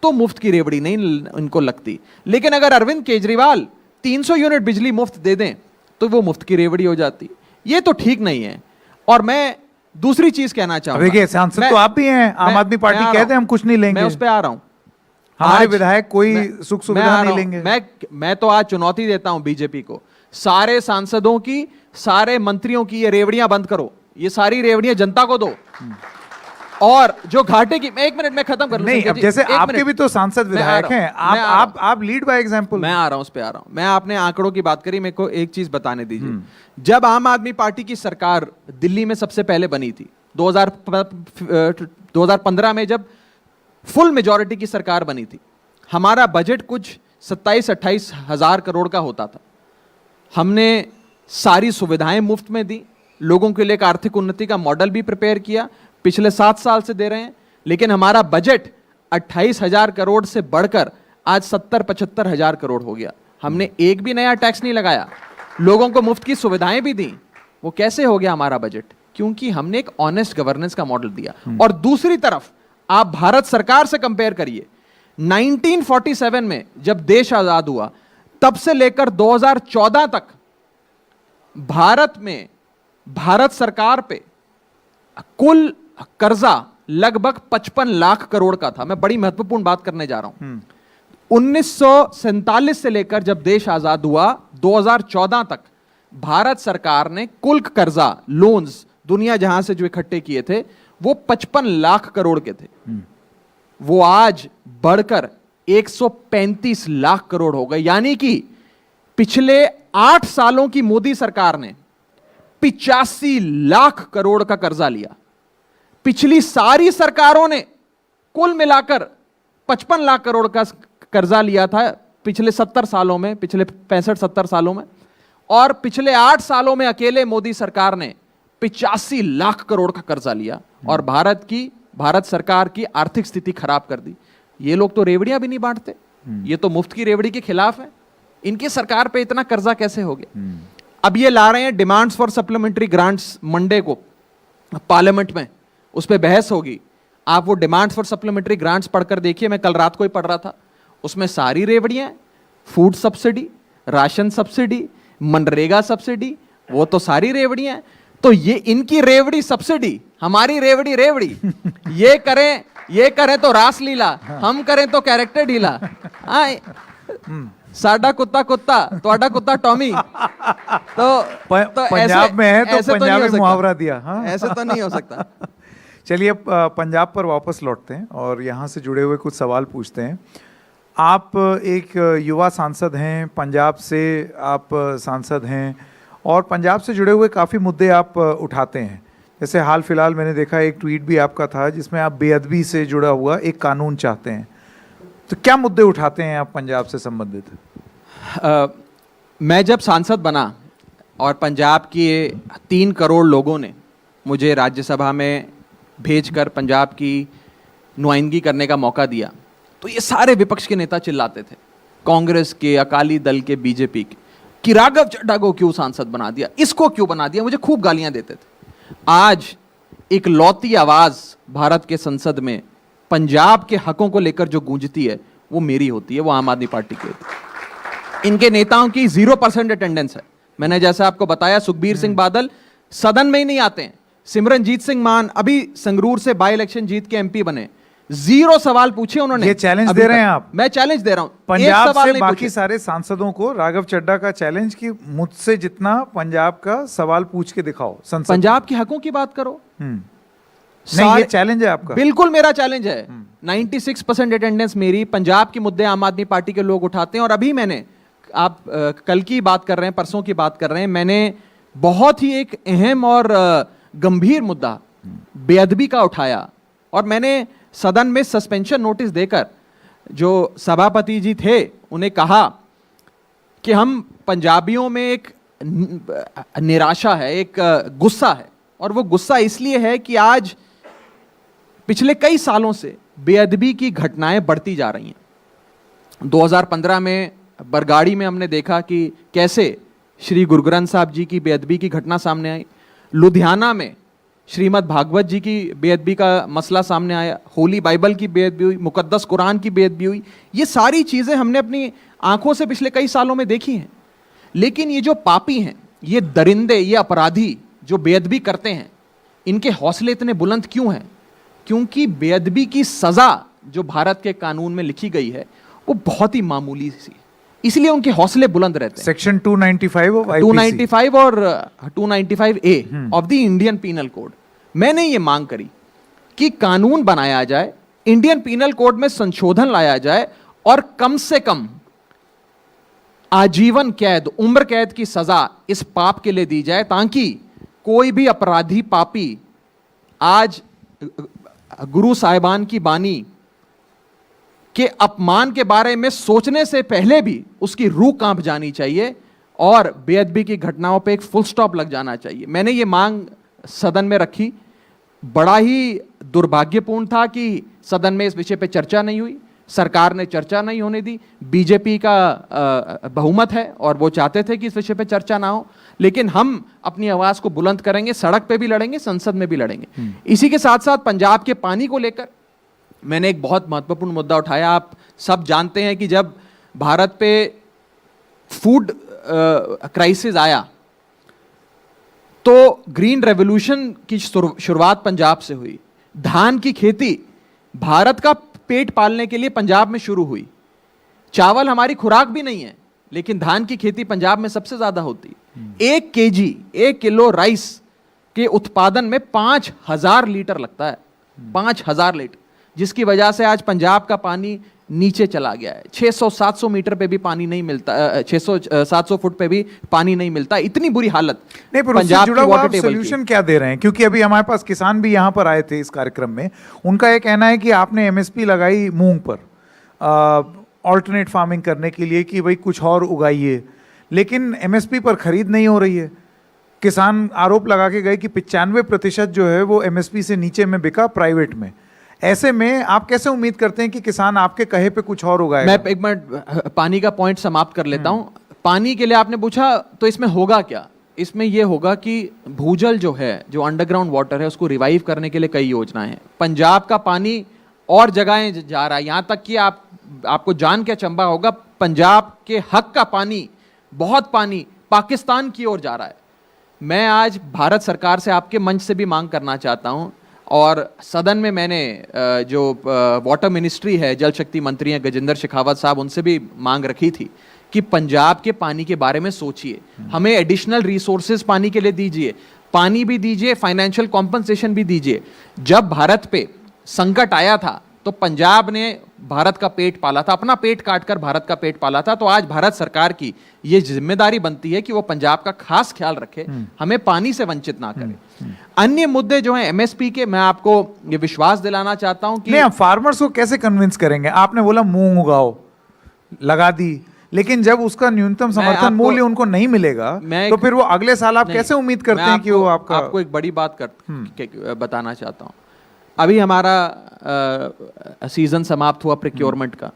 तो मुफ्त की रेवड़ी नहीं इनको लगती। लेकिन अगर अरविंद केजरीवाल 300 यूनिट बिजली मुफ्त दे दें तो वो मुफ्त की रेवड़ी हो जाती। ये तो ठीक नहीं है। और मैं दूसरी चीज कहना चाहूंगा, देखिए सांसद तो आप भी हैं, आम आदमी पार्टी कहते हैं हम कुछ नहीं लेंगे, मैं उस पे आ रहा हूं। हमारे विधायक कोई सुख सुविधा नहीं लेंगे। मैं तो आज चुनौती देता हूं बीजेपी को, सारे सांसदों की, सारे मंत्रियों की ये रेवड़ियां बंद करो, ये सारी रेवड़ियां जनता को दो। और जो घाटे की, एक मिनट में खत्म कर लूं। नहीं, अब जैसे आपके भी तो सांसद विधायक हैं, आप लीड बाय एग्जांपल। मैं आ रहा हूं, उस पे आ रहा हूं। मैं, आपने आंकड़ों की बात करी, मेरे को एक चीज बताने दीजिए। जब आम आदमी पार्टी की सरकार दिल्ली में सबसे पहले बनी थी 2015 में, जब फुल मेजॉरिटी की सरकार बनी थी, हमारा बजट कुछ 27-28 हजार करोड़ का होता था। हमने सारी सुविधाएं मुफ्त में दी, लोगों के लिए एक आर्थिक उन्नति का मॉडल भी प्रिपेयर किया, पिछले 7 साल से दे रहे हैं। लेकिन हमारा बजट 28 हजार करोड़ से बढ़कर आज 70-75 हजार करोड़ हो गया। हमने एक भी नया टैक्स नहीं लगाया, लोगों को मुफ्त की सुविधाएं भी दी। वो कैसे हो गया हमारा बजट? क्योंकि हमने एक ऑनेस्ट गवर्नेंस का मॉडल दिया। और दूसरी तरफ आप भारत सरकार से कंपेयर करिए, 1947 में जब देश आजाद हुआ, तब से लेकर 2014 तक भारत में, भारत सरकार पे कुल कर्जा लगभग 55 लाख करोड़ का था। मैं बड़ी महत्वपूर्ण बात करने जा रहा हूं। 1947 से लेकर जब देश आजाद हुआ 2014 तक भारत सरकार ने कुल कर्जा, लोन्स दुनिया जहां से जो इकट्ठे किए थे वो 55 लाख करोड़ के थे। वो आज बढ़कर 135 लाख करोड़ हो गए। यानी कि पिछले 8 सालों की मोदी सरकार ने 85 लाख करोड़ का कर्जा लिया। पिछली सारी सरकारों ने कुल मिलाकर 55 लाख करोड़ का कर्जा लिया था पिछले 70 सालों में, पिछले 65-70 सालों में। और पिछले 8 सालों में अकेले मोदी सरकार ने 85 लाख करोड़ का कर्जा लिया और भारत सरकार की आर्थिक स्थिति खराब कर दी। ये लोग तो रेवड़ियां भी नहीं बांटते, ये तो मुफ्त की रेवड़ी के खिलाफ है। इनकी सरकार पे इतना कर्जा कैसे हो गया? अब ये ला रहे हैं demands for supplementary grants, Monday को पार्लियामेंट में उस पर बहस होगी। आप वो डिमांड्स फॉर सप्लीमेंट्री ग्रांट्स पढ़कर देखिए, मैं कल रात को ही पढ़ रहा था। उसमें सारी रेवड़ियां, food subsidy, ration subsidy, MNREGA subsidy, वो तो सारी रेवड़ियां। तो ये इनकी रेवड़ी सब्सिडी, हमारी रेवड़ी रेवड़ी। ये करें तो रासलीला, हम करें तो कैरेक्टर ढीला। साडा कुत्ता कुत्ता, तोड़ा कुत्ता टॉमी। तो पंजाब में है तो पंजाबी मुहावरा दिया। हाँ? ऐसे तो नहीं हो सकता। चलिए अब पंजाब पर वापस लौटते हैं और यहाँ से जुड़े हुए कुछ सवाल पूछते हैं। आप एक युवा सांसद हैं, पंजाब से आप सांसद हैं और पंजाब से जुड़े हुए काफ़ी मुद्दे आप उठाते हैं। जैसे हाल फिलहाल मैंने देखा एक ट्वीट भी आपका था जिसमें आप बेअदबी से जुड़ा हुआ एक कानून चाहते हैं। तो क्या मुद्दे उठाते हैं आप पंजाब से संबंधित? मैं जब सांसद बना और पंजाब के 3 करोड़ लोगों ने मुझे राज्यसभा में भेजकर पंजाब की नुमाइंदगी करने का मौका दिया, तो ये सारे विपक्ष के नेता चिल्लाते थे, कांग्रेस के, अकाली दल के, बीजेपी के, कि राघव चड्ढा को क्यों सांसद बना दिया, इसको क्यों बना दिया। मुझे खूब गालियां देते थे। आज एक लौती आवाज भारत के संसद में पंजाब के हकों को लेकर जो गूंजती है वो मेरी होती है, वो आम आदमी पार्टी की होती है। इनके नेताओं की 0% अटेंडेंस है। मैंने जैसा आपको बताया, सुखबीर सिंह बादल सदन में ही नहीं आते हैं। सिमरनजीत सिंह मान अभी संगरूर से बाई इलेक्शन जीत के एमपी बने, 0 सवाल पूछे उन्होंने। ये चैलेंज दे रहे हैं आप? मैं चैलेंज दे रहा हूं पंजाब से बाकी सारे सांसदों को, राघव चड्ढा का चैलेंज कि मुझसे जितना पंजाब का सवाल पूछ के दिखाओ संसद। पंजाब के हकों की बात करो। नहीं, ये चैलेंज है आपका? बिल्कुल मेरा चैलेंज है। 96% अटेंडेंस मेरी। पंजाब के मुद्दे आम आदमी पार्टी के लोग उठाते हैं। और अभी मैंने, आप कल की बात कर रहे हैं, परसों की बात कर रहे हैं, मैंने बहुत ही एक अहम और गंभीर मुद्दा बेअदबी का उठाया और मैंने सदन में सस्पेंशन नोटिस देकर जो सभापति जी थे उन्हें कहा कि हम पंजाबियों में एक निराशा है, एक गुस्सा है। और वो गुस्सा इसलिए है कि आज पिछले कई सालों से बेअदबी की घटनाएं बढ़ती जा रही हैं। 2015 में बरगाड़ी में हमने देखा कि कैसे श्री गुरु ग्रंथ साहब जी की बेअदबी की घटना सामने आई, लुधियाना में श्रीमद् भागवत जी की बेअदबी का मसला सामने आया, होली बाइबल की बेअदबी हुई, मुकद्दस कुरान की बेअदबी हुई। ये सारी चीज़ें हमने अपनी आंखों से पिछले कई सालों में देखी हैं। लेकिन ये जो पापी हैं, ये दरिंदे, ये अपराधी जो बेअदबी करते हैं, इनके हौसले इतने बुलंद क्यों हैं? क्योंकि बेअदबी की सज़ा जो भारत के कानून में लिखी गई है वो बहुत ही मामूली सी, इसलिए उनके हौसले बुलंद रहते हैं। सेक्शन 295 ऑफ 295 और 295A of the Indian penal code. मैंने ये मांग करी कि कानून बनाया जाए, इंडियन पीनल कोड में संशोधन लाया जाए और कम से कम आजीवन कैद, उम्र कैद की सजा इस पाप के लिए दी जाए, ताकि कोई भी अपराधी पापी आज गुरु साहिबान की बानी के अपमान के बारे में सोचने से पहले भी उसकी रूह कांप जानी चाहिए और बेअदबी की घटनाओं पे एक फुल स्टॉप लग जाना चाहिए। मैंने ये मांग सदन में रखी। बड़ा ही दुर्भाग्यपूर्ण था कि सदन में इस विषय पे चर्चा नहीं हुई, सरकार ने चर्चा नहीं होने दी। बीजेपी का बहुमत है और वो चाहते थे कि इस विषय पे चर्चा ना हो, लेकिन हम अपनी आवाज को बुलंद करेंगे, सड़क पे भी लड़ेंगे, संसद में भी लड़ेंगे। इसी के साथ साथ पंजाब के पानी को लेकर मैंने एक बहुत महत्वपूर्ण मुद्दा उठाया। आप सब जानते हैं कि जब भारत पे फूड क्राइसिस आया तो ग्रीन रेवोल्यूशन की शुरुआत पंजाब से हुई। धान की खेती भारत का पेट पालने के लिए पंजाब में शुरू हुई। चावल हमारी खुराक भी नहीं है, लेकिन धान की खेती पंजाब में सबसे ज्यादा होती है। 1 किलो राइस के उत्पादन में 5000 लीटर लगता है, 5000 लीटर, जिसकी वजह से आज पंजाब का पानी नीचे चला गया है। 600-700 मीटर पे भी पानी नहीं मिलता, 600-700 फुट पे भी पानी नहीं मिलता। इतनी बुरी हालत नहीं, पर उससे जुड़ा हुआ आप सोल्यूशन क्या दे रहे हैं? क्योंकि अभी हमारे पास किसान भी यहाँ पर आए थे इस कार्यक्रम में। उनका ये कहना है कि आपने एमएसपी लगाई मूंग पर ऑल्टरनेट फार्मिंग करने के लिए कि भाई कुछ और उगाइए, लेकिन एमएसपी पर खरीद नहीं हो रही है। किसान आरोप लगा के गए कि 95% जो है वो एमएसपी से नीचे में बिका प्राइवेट में। ऐसे में आप कैसे उम्मीद करते हैं कि किसान आपके कहे पे कुछ और उगाएगा? मैं एक मिनट पानी का पॉइंट समाप्त कर लेता हूं। पानी के लिए आपने पूछा, तो इसमें होगा क्या? इसमें यह होगा कि भूजल जो है, जो अंडरग्राउंड वाटर है, उसको रिवाइव करने के लिए कई योजनाएं हैं। पंजाब का पानी और जगहें जा रहा है, यहां तक कि आपको जान के अचंभा होगा, पंजाब के हक का पानी, बहुत पानी पाकिस्तान की ओर जा रहा है। मैं आज भारत सरकार से आपके मंच से भी मांग करना चाहता हूं, और सदन में मैंने जो वाटर मिनिस्ट्री है, जल शक्ति मंत्री हैं गजेंद्र शेखावत साहब, उनसे भी मांग रखी थी कि पंजाब के पानी के बारे में सोचिए, हमें एडिशनल रिसोर्सेज पानी के लिए दीजिए, पानी भी दीजिए, फाइनेंशियल कॉम्पनसेशन भी दीजिए। जब भारत पे संकट आया था तो पंजाब ने भारत का पेट पाला था, अपना पेट काटकर भारत का पेट पाला था। तो आज भारत सरकार की ये जिम्मेदारी बनती है कि वो पंजाब का खास ख्याल रखे, हमें पानी से वंचित ना करे। अन्य मुद्दे जो हैं एमएसपी के, मैं आपको ये विश्वास दिलाना चाहता हूं कि नहीं, आप फार्मर्स को कैसे कन्विंस करेंगे? आपने बोला मूंग उगाओ, लगा दी, लेकिन जब उसका न्यूनतम समर्थन मूल्य उनको नहीं मिलेगा तो फिर वो अगले साल आप कैसे उम्मीद करते हैं कि वो आपको एक बड़ी बात बताना चाहता हूं। अभी हमारा सीजन समाप्त हुआ प्रिक्योरमेंट का,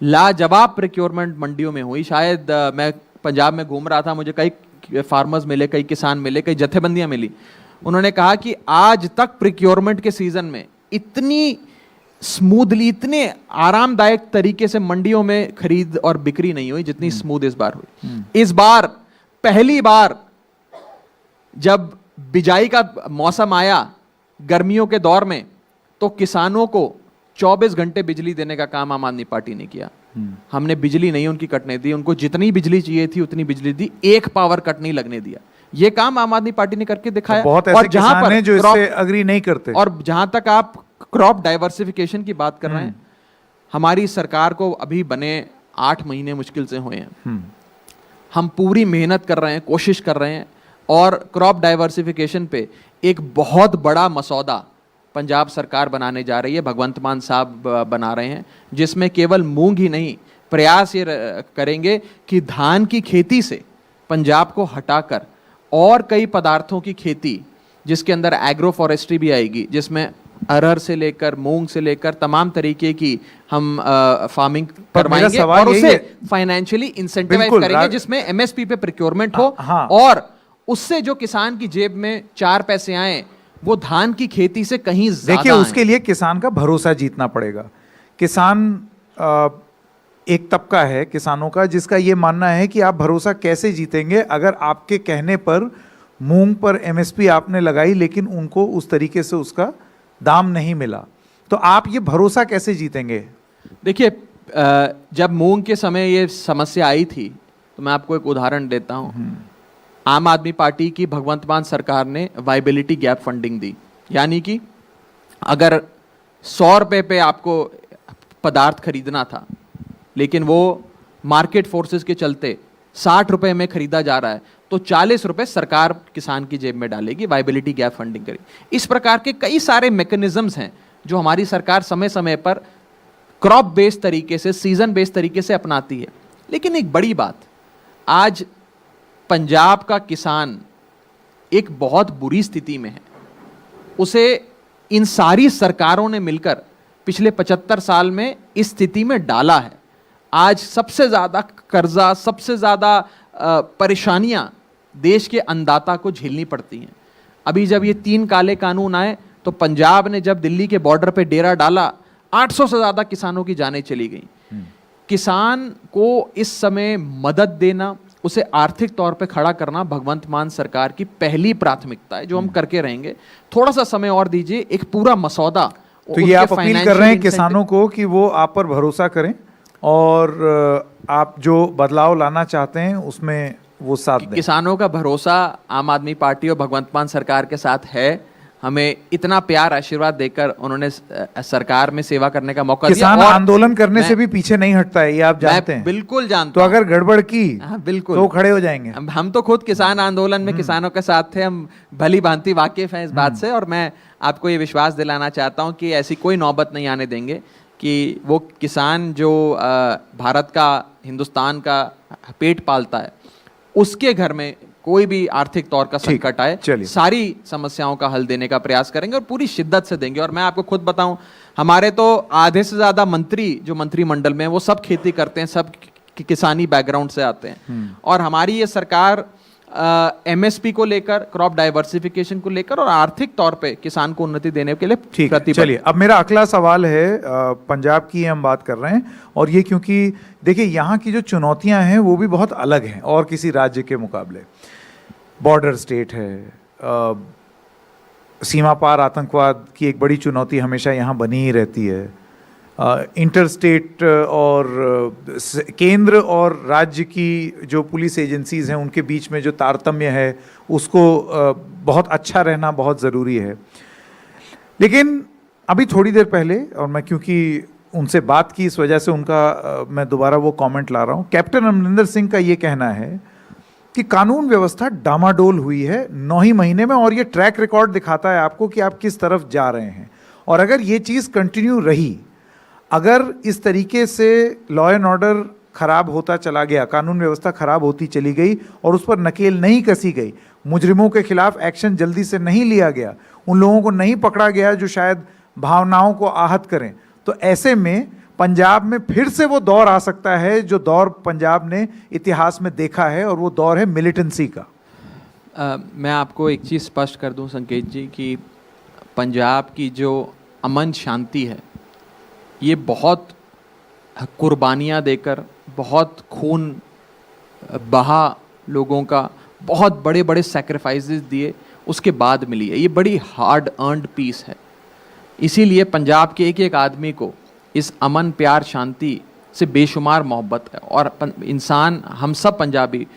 लाजवाब प्रिक्योरमेंट मंडियों में हुई। शायद मैं पंजाब में घूम रहा था, मुझे कई फार्मर्स मिले, कई किसान मिले, कई जथेबंदियां मिली। उन्होंने कहा कि आज तक प्रिक्योरमेंट के सीजन में इतनी स्मूथली, इतने आरामदायक तरीके से मंडियों में खरीद और बिक्री नहीं हुई जितनी स्मूथ इस बार हुई। इस बार पहली बार जब बिजाई का मौसम आया गर्मियों के दौर में, तो किसानों को 24 घंटे बिजली देने का काम आम आदमी पार्टी ने किया। हमने बिजली नहीं उनकी कटने दी, उनको जितनी बिजली चाहिए थी उतनी बिजली दी, एक पावर कट नहीं लगने दिया। ये काम आम आदमी पार्टी ने करके दिखाया। बहुत ऐसे किसान हैं जो इससे अग्री नहीं करते। और जहां तक आप क्रॉप डाइवर्सिफिकेशन की बात कर रहे हैं, हमारी सरकार को अभी बने 8 महीने मुश्किल से हुए हैं। हम पूरी मेहनत कर रहे हैं, कोशिश कर रहे हैं, और क्रॉप डाइवर्सिफिकेशन पे एक बहुत बड़ा मसौदा पंजाब सरकार बनाने जा रही है, भगवंत मान साहब बना रहे हैं, जिसमें केवल मूंग ही नहीं, प्रयास ये करेंगे कि धान की खेती से पंजाब को हटाकर और कई पदार्थों की खेती, जिसके अंदर एग्रो फॉरेस्ट्री भी आएगी, जिसमें अरहर से लेकर मूंग से लेकर तमाम तरीके की हम फार्मिंग पर मेरा करवाएंगे सवाल और यही उसे है- फाइनेंशियली इंसेंटिवाइज बिल्कुल, करेंगे जिसमें एमएसपी पे प्रोक्योरमेंट हो हाँ। और उससे जो किसान की जेब में 4 पैसे आए वो धान की खेती से कहीं ज्यादा देखिए, आएं। उसके लिए किसान का भरोसा जीतना पड़ेगा। किसान एक तबका है किसानों का जिसका ये मानना है कि आप भरोसा कैसे जीतेंगे अगर आपके कहने पर मूंग पर एमएसपी आपने लगाई लेकिन उनको उस तरीके से उसका दाम नहीं मिला, तो आप ये भरोसा कैसे जीतेंगे? देखिए, जब मूंग के समय ये समस्या आई थी तो मैं आपको एक उदाहरण देता हूं। आम आदमी पार्टी की भगवंत मान सरकार ने वाइबिलिटी गैप फंडिंग दी, यानी कि अगर 100 रुपए पे आपको पदार्थ खरीदना था लेकिन वो मार्केट फोर्सेस के चलते 60 रुपए में खरीदा जा रहा है तो 40 रुपए सरकार किसान की जेब में डालेगी, वाइबिलिटी गैप फंडिंग करेगी। इस प्रकार के कई सारे मैकेनिज्म्स हैं जो हमारी सरकार समय समय पर क्रॉप बेस्ड तरीके से, सीजन बेस्ड तरीके से अपनाती है। लेकिन एक बड़ी बात, आज पंजाब का किसान एक बहुत बुरी स्थिति में है। उसे इन सारी सरकारों ने मिलकर पिछले 75 साल में इस स्थिति में डाला है। आज सबसे ज्यादा कर्जा, सबसे ज्यादा परेशानियां देश के अन्नदाता को झेलनी पड़ती हैं। अभी जब ये 3 काले कानून आए तो पंजाब ने जब दिल्ली के बॉर्डर पे डेरा डाला, 800 से ज्यादा किसानों की जानें चली गई। किसान को इस समय मदद देना, उसे आर्थिक तौर पे खड़ा करना भगवंत मान सरकार की पहली प्राथमिकता है, जो हम करके रहेंगे। थोड़ा सा समय और दीजिए, एक पूरा मसौदा। तो ये आप अपील कर रहे हैं किसानों को कि वो आप पर भरोसा करें और आप जो बदलाव लाना चाहते हैं उसमें वो साथ दें। किसानों का भरोसा आम आदमी पार्टी और भगवंत मान सरकार के साथ है। हमें इतना प्यार आशीर्वाद देकर उन्होंने सरकार में सेवा करने का मौका दिया। किसान आंदोलन करने से भी पीछे नहीं हटता है, ये आप जानते हैं। बिल्कुल जानता तो अगर गड़बड़ की बिल्कुल तो खड़े हो जाएंगे। हम तो खुद किसान आंदोलन में किसानों के साथ थे, हम भली भांति वाकिफ हैं इस बात से। और मैं आपको ये विश्वास दिलाना चाहता हूं कि ऐसी कोई नौबत नहीं आने देंगे कि वो किसान जो भारत का, हिंदुस्तान का पेट पालता है, उसके घर में कोई भी आर्थिक तौर का संकट आए, सारी समस्याओं का हल देने का प्रयास करेंगे और पूरी शिद्दत से देंगे। और मैं आपको खुद बताऊं, हमारे तो आधे से ज्यादा मंत्री जो मंत्रिमंडल में, वो सब खेती करते हैं, सब किसानी बैकग्राउंड से आते हैं। और हमारी ये सरकार एमएसपी को लेकर, क्रॉप डाइवर्सिफिकेशन को लेकर और आर्थिक तौर पे किसान को उन्नति देने के लिए प्रतिबद्ध। चलिए, अब मेरा अगला सवाल है, पंजाब की हम बात कर रहे हैं और ये क्योंकि देखिए यहाँ की जो चुनौतियां हैं वो भी बहुत अलग हैं और किसी राज्य के मुकाबले। बॉर्डर स्टेट है, सीमा पार आतंकवाद की एक बड़ी चुनौती हमेशा यहाँ बनी ही रहती है। इंटर स्टेट और केंद्र और राज्य की जो पुलिस एजेंसीज हैं उनके बीच में जो तारतम्य है उसको बहुत अच्छा रहना बहुत ज़रूरी है। लेकिन अभी थोड़ी देर पहले, और मैं क्योंकि उनसे बात की इस वजह से उनका मैं दोबारा वो कमेंट ला रहा हूँ, कैप्टन अमरिंदर सिंह का ये कहना है कि कानून व्यवस्था डामाडोल हुई है 9 ही महीने में और ये ट्रैक रिकॉर्ड दिखाता है आपको कि आप किस तरफ जा रहे हैं। और अगर ये चीज़ कंटिन्यू रही, अगर इस तरीके से लॉ एंड ऑर्डर खराब होता चला गया, कानून व्यवस्था खराब होती चली गई और उस पर नकेल नहीं कसी गई, मुजरिमों के खिलाफ एक्शन जल्दी से नहीं लिया गया, उन लोगों को नहीं पकड़ा गया जो शायद भावनाओं को आहत करें, तो ऐसे में पंजाब में फिर से वो दौर आ सकता है जो दौर पंजाब ने इतिहास में देखा है, और वो दौर है मिलिटेंसी का। मैं आपको एक चीज़ स्पष्ट कर दूं संकेत जी कि पंजाब की जो अमन शांति है, ये बहुत कुर्बानियाँ देकर, बहुत खून बहा लोगों का, बहुत बड़े बड़े सैक्रिफाइसेस दिए, उसके बाद मिली है। ये बड़ी हार्ड अर्नड पीस है। इसीलिए पंजाब के एक एक आदमी को इस अमन प्यार शांति से बेशुमार मोहब्बत है। और इंसान, हम सब पंजाबी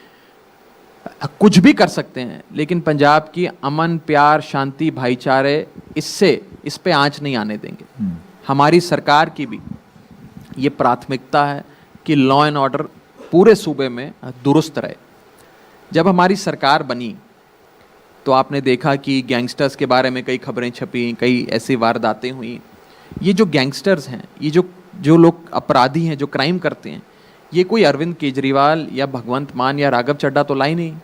कुछ भी कर सकते हैं, लेकिन पंजाब की अमन प्यार शांति भाईचारे इस पे आंच नहीं आने देंगे। हमारी सरकार की भी ये प्राथमिकता है कि लॉ एंड ऑर्डर पूरे सूबे में दुरुस्त रहे। जब हमारी सरकार बनी तो आपने देखा कि गैंगस्टर्स के बारे में कई खबरें छपी, कई ऐसी वारदातें हुई। ये जो गैंगस्टर्स हैं, ये जो लोग अपराधी हैं, जो क्राइम करते हैं, ये कोई अरविंद केजरीवाल या भगवंत मान या राघव चड्ढा तो लाई नहीं।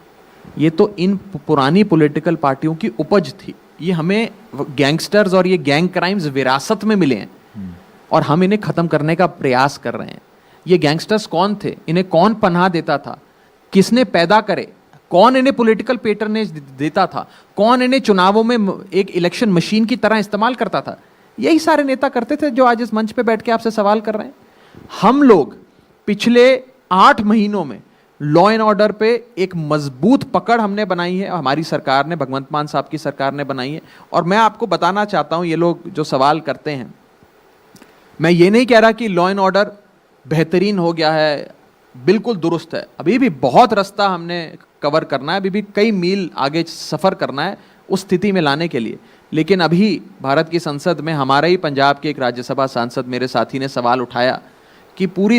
ये तो इन पुरानी पॉलिटिकल पार्टियों की उपज थी। ये हमें गैंगस्टर्स और ये गैंग क्राइम्स विरासत में मिले हैं और हम इन्हें खत्म करने का प्रयास कर रहे हैं। ये गैंगस्टर्स कौन थे, इन्हें कौन पनाह देता था, किसने पैदा करे, कौन इन्हें पॉलिटिकल पेटर्नेज देता था, कौन इन्हें चुनावों में एक इलेक्शन मशीन की तरह इस्तेमाल करता था, यही सारे नेता करते थे जो आज इस मंच पे बैठ के आपसे सवाल कर रहे हैं। हम लोग पिछले 8 महीनों में लॉ एंड ऑर्डर पे एक मजबूत पकड़ हमने बनाई है, हमारी सरकार ने, भगवंत मान साहब की सरकार ने बनाई है। और मैं आपको बताना चाहता हूं, ये लोग जो सवाल करते हैं, मैं ये नहीं कह रहा कि लॉ एंड ऑर्डर बेहतरीन हो गया है, बिल्कुल दुरुस्त है। अभी भी बहुत रास्ता हमने कवर करना है, अभी भी कई मील आगे सफ़र करना है उस स्थिति में लाने के लिए। लेकिन अभी भारत की संसद में हमारा ही पंजाब के एक राज्यसभा सांसद, मेरे साथी ने सवाल उठाया कि पूरी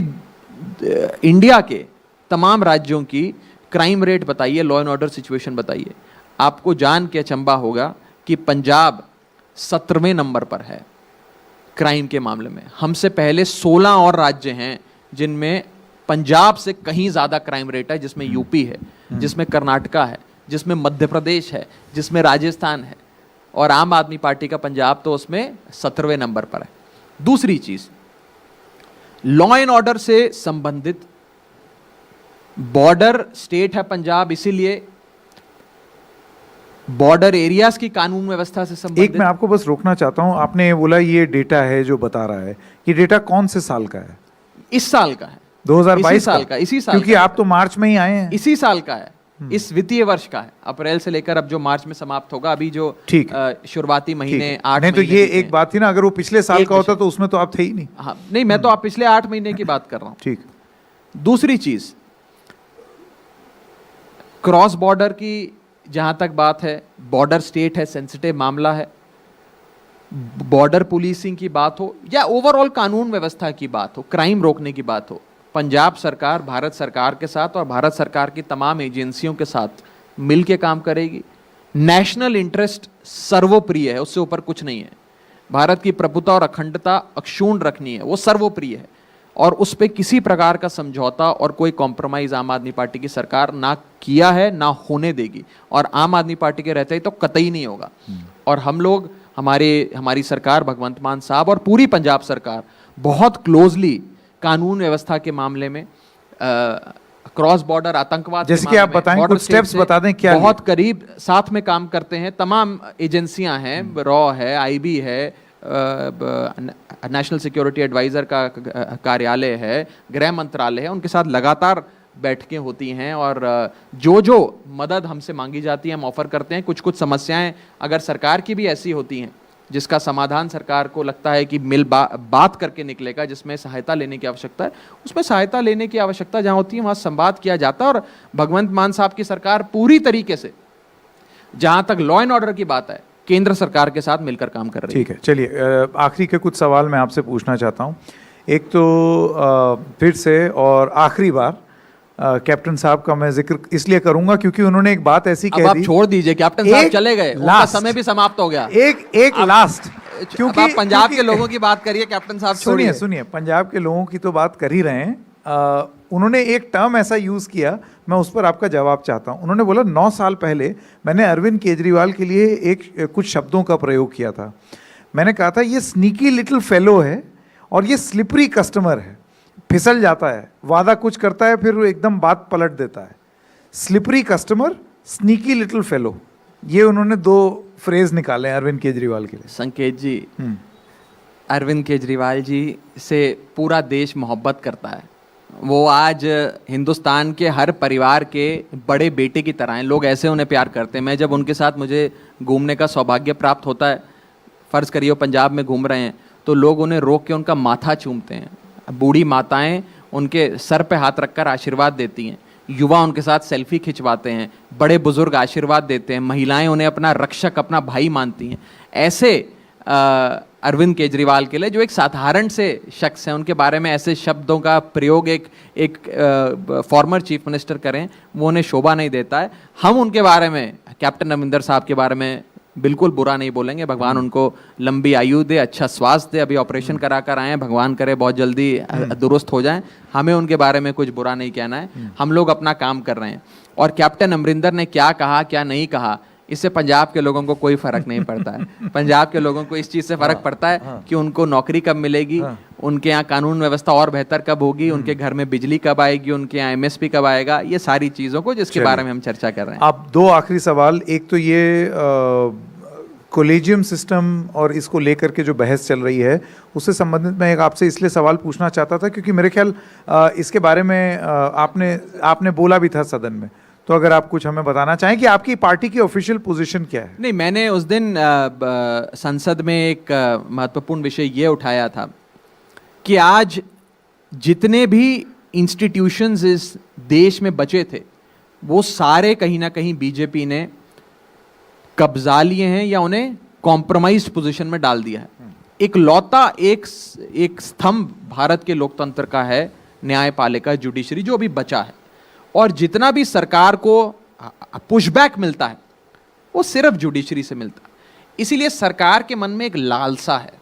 इंडिया के तमाम राज्यों की क्राइम रेट बताइए, लॉ एंड ऑर्डर सिचुएशन बताइए। आपको जान के अचंभा होगा कि पंजाब 17वें नंबर पर है क्राइम के मामले में। हमसे पहले 16 और राज्य हैं जिनमें पंजाब से कहीं ज़्यादा क्राइम रेट है, जिसमें यूपी है, जिसमें कर्नाटका है, जिसमें मध्य प्रदेश है, जिसमें राजस्थान है, और आम आदमी पार्टी का पंजाब तो उसमें 17वें नंबर पर है। दूसरी चीज़, लॉ एंड ऑर्डर से संबंधित बॉर्डर स्टेट है पंजाब, इसीलिए बॉर्डर एरियाज की कानून व्यवस्था से संबंधित। एक मैं आपको बस रोकना चाहता हूं, आपने बोला ये डेटा है जो बता रहा है, ये डेटा कौन से साल का है? इस साल का है, 2022 साल का, इसी साल क्योंकि का आप तो मार्च में ही आए हैं। इसी साल का है, इस वित्तीय वर्ष का है, अप्रैल से लेकर अब जो मार्च में समाप्त होगा। अभी जो शुरुआती महीने 8 नहीं, तो ये एक बात थी ना, अगर वो पिछले साल का होता तो उसमें तो आप थे ही नहीं। हाँ, नहीं, मैं तो आप पिछले 8 महीने की बात कर रहा हूं। ठीक। दूसरी चीज, क्रॉस बॉर्डर की जहां तक बात है, बॉर्डर स्टेट है, सेंसिटिव मामला है। बॉर्डर पुलिसिंग की बात हो या ओवरऑल कानून व्यवस्था की बात हो, क्राइम रोकने की बात हो, पंजाब सरकार भारत सरकार के साथ और भारत सरकार की तमाम एजेंसियों के साथ मिलकर काम करेगी। नेशनल इंटरेस्ट सर्वोप्रिय है, उससे ऊपर कुछ नहीं है। भारत की प्रभुता और अखंडता अक्षुण्ण रखनी है, वो सर्वोप्रिय है, और उस पर किसी प्रकार का समझौता और कोई कॉम्प्रोमाइज आम आदमी पार्टी की सरकार ना किया है, ना होने देगी, और आम आदमी पार्टी के रहते ही तो कतई नहीं होगा। और हम लोग, हमारी सरकार, भगवंत मान साहब और पूरी पंजाब सरकार बहुत क्लोजली कानून व्यवस्था के मामले में, क्रॉस बॉर्डर आतंकवाद, जैसे कि आप बताएं, कुछ स्टेप्स बता दें क्या बहुत करीब साथ में काम करते हैं। तमाम एजेंसियां हैं, रॉ है, आईबी है, नेशनल सिक्योरिटी एडवाइजर का कार्यालय है, गृह मंत्रालय है, उनके साथ लगातार बैठकें होती हैं और जो जो मदद हमसे मांगी जाती है हम ऑफर करते हैं। कुछ कुछ समस्याएं अगर सरकार की भी ऐसी होती हैं जिसका समाधान सरकार को लगता है कि बात करके निकलेगा, जिसमें सहायता लेने की आवश्यकता है, उसमें सहायता लेने की आवश्यकता जहां होती है वहां संवाद किया जाता है। और भगवंत मान साहब की सरकार पूरी तरीके से, जहां तक लॉ एंड ऑर्डर की बात है, केंद्र सरकार के साथ मिलकर काम कर रही है। ठीक है, चलिए आखिरी के कुछ सवाल मैं आपसे पूछना चाहता हूं। एक तो फिर से और आखिरी बार कैप्टन साहब का मैं जिक्र इसलिए करूंगा क्योंकि उन्होंने एक बात ऐसी कह दी। आप छोड़ दीजिए, कैप्टन साहब चले गए, उनका समय भी समाप्त हो गया। एक लास्ट, क्योंकि आप पंजाब के लोगों की बात करिए, कैप्टन साहब छोड़िए। सुनिए, पंजाब के लोगों की तो बात कर ही रहे हैं। उन्होंने एक टर्म ऐसा यूज किया, मैं उस पर आपका जवाब चाहता हूं। उन्होंने बोला 9 साल पहले मैंने अरविंद केजरीवाल के लिए कुछ शब्दों का प्रयोग किया था। मैंने कहा था ये स्नीकी लिटिल फेलो है और ये स्लिपरी कस्टमर है, फिसल जाता है, वादा कुछ करता है फिर एकदम बात पलट देता है। Slippery customer, sneaky little fellow, ये उन्होंने 2 फ्रेज निकाले हैं अरविंद केजरीवाल के लिए। संकेत जी, अरविंद केजरीवाल जी से पूरा देश मोहब्बत करता है। वो आज हिंदुस्तान के हर परिवार के बड़े बेटे की तरह हैं, लोग ऐसे उन्हें प्यार करते हैं। मैं जब उनके साथ मुझे घूमने का सौभाग्य प्राप्त होता है, फ़र्ज़ करिए पंजाब में घूम रहे हैं, तो लोग उन्हें रोक के उनका माथा चूमते हैं। बूढ़ी माताएं उनके सर पे हाथ रखकर आशीर्वाद देती हैं, युवा उनके साथ सेल्फी खिंचवाते हैं, बड़े बुजुर्ग आशीर्वाद देते हैं, महिलाएं उन्हें अपना रक्षक, अपना भाई मानती हैं। ऐसे अरविंद केजरीवाल के लिए, जो एक साधारण से शख्स हैं, उनके बारे में ऐसे शब्दों का प्रयोग एक फॉर्मर चीफ मिनिस्टर करें, वो उन्हें शोभा नहीं देता है। हम उनके बारे में, कैप्टन अमरिंदर साहब के बारे में बिल्कुल बुरा नहीं बोलेंगे। भगवान उनको लंबी आयु दे, अच्छा स्वास्थ्य दे। अभी ऑपरेशन करा कर आए हैं, भगवान करे बहुत जल्दी दुरुस्त हो जाएं। हमें उनके बारे में कुछ बुरा नहीं कहना है, हम लोग अपना काम कर रहे हैं। और कैप्टन अमरिंदर ने क्या कहा, क्या नहीं कहा, इससे पंजाब के लोगों को कोई फर्क नहीं पड़ता है। पंजाब के लोगों को इस चीज से फर्क पड़ता है कि उनको नौकरी कब मिलेगी, उनके यहाँ कानून व्यवस्था और बेहतर कब होगी, उनके घर में बिजली कब आएगी, उनके यहाँ एमएसपी कब आएगा, ये सारी चीजों को जिसके बारे में हम चर्चा कर रहे हैं। अब दो आखिरी सवाल, एक तो ये कोलेजियम सिस्टम और इसको लेकर के जो बहस चल रही है उससे संबंधित मैं एक आपसे इसलिए सवाल पूछना चाहता था क्योंकि मेरे ख्याल इसके बारे में आपने बोला भी था सदन में, तो अगर आप कुछ हमें बताना चाहें कि आपकी पार्टी की ऑफिशियल पोजीशन क्या है। नहीं, मैंने उस दिन संसद में एक महत्वपूर्ण विषय ये उठाया था कि आज जितने भी इंस्टीट्यूशंस इस देश में बचे थे वो सारे कहीं ना कहीं बीजेपी ने कब्जा लिए हैं या उन्हें कॉम्प्रोमाइज्ड पोजीशन में डाल दिया है। एक लौता एक स्तंभ भारत के लोकतंत्र का है न्यायपालिका, जुडिशरी, जो अभी बचा है। और जितना भी सरकार को पुशबैक मिलता है वो सिर्फ जुडिशरी से मिलता है। इसीलिए सरकार के मन में एक लालसा है,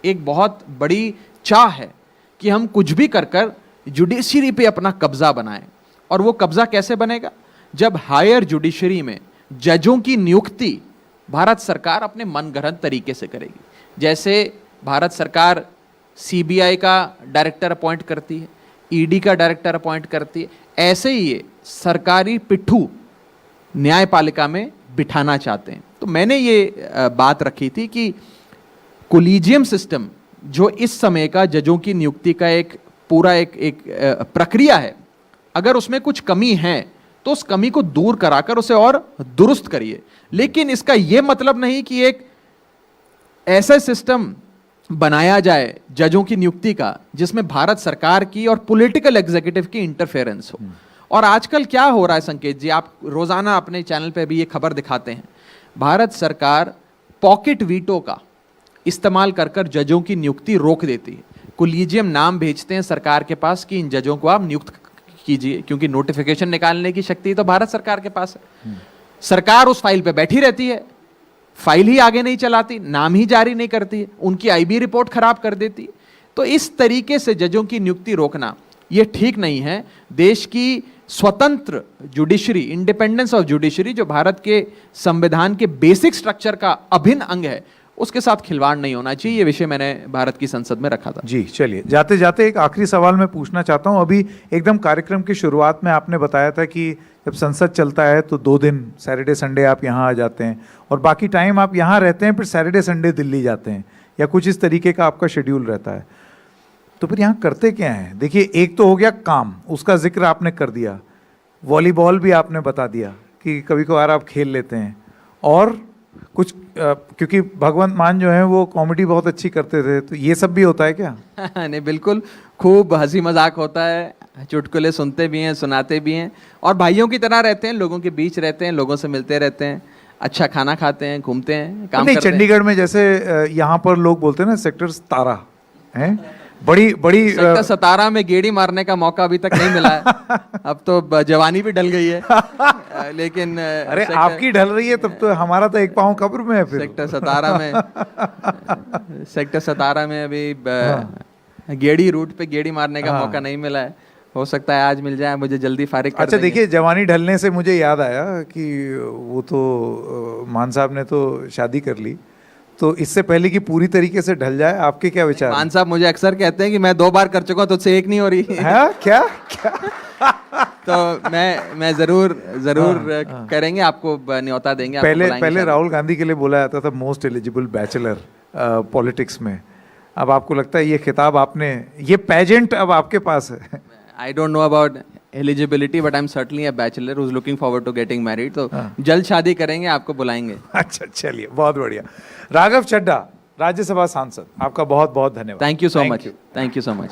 एक बहुत बड़ी चाह है कि हम कुछ भी कर कर जुडिशरी पे अपना कब्जा बनाएं। और वो कब्जा कैसे बनेगा? जब हायर जुडिशरी में जजों की नियुक्ति भारत सरकार अपने मनगढ़ंत तरीके से करेगी। जैसे भारत सरकार सीबीआई का डायरेक्टर अपॉइंट करती है, ईडी का डायरेक्टर अपॉइंट करती है, ऐसे ही ये सरकारी पिट्ठू न्यायपालिका में बिठाना चाहते हैं। तो मैंने ये बात रखी थी कि कोलिजियम सिस्टम जो इस समय का जजों की नियुक्ति का एक पूरा एक प्रक्रिया है, अगर उसमें कुछ कमी है तो उस कमी को दूर कराकर उसे और दुरुस्त करिए। लेकिन इसका यह मतलब नहीं कि एक ऐसा सिस्टम बनाया जाए जजों की नियुक्ति का जिसमें भारत सरकार की और पॉलिटिकल एग्जीक्यूटिव की इंटरफेरेंस हो। और आजकल क्या हो रहा है संकेत जी, आप रोजाना अपने चैनल पे भी ये खबर दिखाते हैं, भारत सरकार पॉकेट वीटो का इस्तेमाल कर कर जजों की नियुक्ति रोक देती है। कोलिजियम नाम भेजते हैं सरकार के पास कि इन जजों को आप नियुक्त कीजिए, क्योंकि नोटिफिकेशन निकालने की शक्ति तो भारत सरकार के पास है। सरकार उस फाइल पे बैठी रहती है, फाइल ही आगे नहीं चलाती, नाम ही जारी नहीं करती है, उनकी आईबी रिपोर्ट खराब कर देती है। तो इस तरीके से जजों की नियुक्ति रोकना ये ठीक नहीं है। देश की स्वतंत्र जुडिशरी, इंडिपेंडेंस ऑफ जुडिशरी, जो भारत के संविधान के बेसिक स्ट्रक्चर का अभिन्न अंग है, उसके साथ खिलवाड़ नहीं होना चाहिए। ये विषय मैंने भारत की संसद में रखा था। जी चलिए, जाते जाते एक आखिरी सवाल मैं पूछना चाहता हूं। अभी एकदम कार्यक्रम की शुरुआत में आपने बताया था कि जब संसद चलता है तो 2 दिन सैटरडे संडे आप यहाँ आ जाते हैं और बाकी टाइम आप यहाँ रहते हैं, फिर सैटरडे संडे दिल्ली जाते हैं, या कुछ इस तरीके का आपका शेड्यूल रहता है। तो फिर यहाँ करते क्या हैं? देखिए, एक तो हो गया काम, उसका जिक्र आपने कर दिया, वॉलीबॉल भी आपने बता दिया कि कभी कभार आप खेल लेते हैं, और कुछ क्योंकि भगवंत मान जो है वो कॉमेडी बहुत अच्छी करते थे, तो ये सब भी होता है क्या? नहीं, बिल्कुल, खूब हंसी मजाक होता है, चुटकुले सुनते भी हैं, सुनाते भी हैं, और भाइयों की तरह रहते हैं, लोगों के बीच रहते हैं, लोगों से मिलते रहते हैं, अच्छा खाना खाते हैं, घूमते हैं, काम नहीं, करते हैं। चंडीगढ़ में जैसे यहाँ पर लोग बोलते हैं ना सेक्टर 17 है, बड़ी सेक्टर 17 में गेड़ी मारने का मौका अभी तक नहीं मिला है। अब तो जवानी भी ढल गई है, लेकिन अरे आपकी ढल रही है, तब तो हमारा तो एक पाँव कब्र में है। फिर सेक्टर 17 में अभी गेड़ी रूट पे गेड़ी मारने का मौका नहीं मिला है। हो सकता है आज मिल जाए, मुझे जल्दी फारिग कर अच्छा, देखिए, जवानी ढलने से मुझे याद आया कि वो तो मान साहब ने तो शादी कर ली, तो इससे पहले कि पूरी तरीके से ढल जाए, आपके क्या विचार? मान साहब मुझे अक्सर कहते हैं कि मैं 2 बार कर चुका हूं, तुझसे एक नहीं हो रही है क्या? तो मैं जरूर करेंगे, आपको न्योता देंगे। पहले राहुल गांधी के लिए बोला जाता था मोस्ट एलिजिबल बैचलर पॉलिटिक्स में। अब आपको लगता है ये खिताब आपने, ये पेजेंट अब आपके पास है? I don't know about eligibility, but I am certainly a bachelor who is looking forward to getting married. तो जल्द शादी करेंगे, आपको बुलाएंगे। अच्छा, चलिए, बहुत बढ़िया। राघव चड्ढा, राज्यसभा सांसद, आपका बहुत बहुत धन्यवाद। Thank you so much.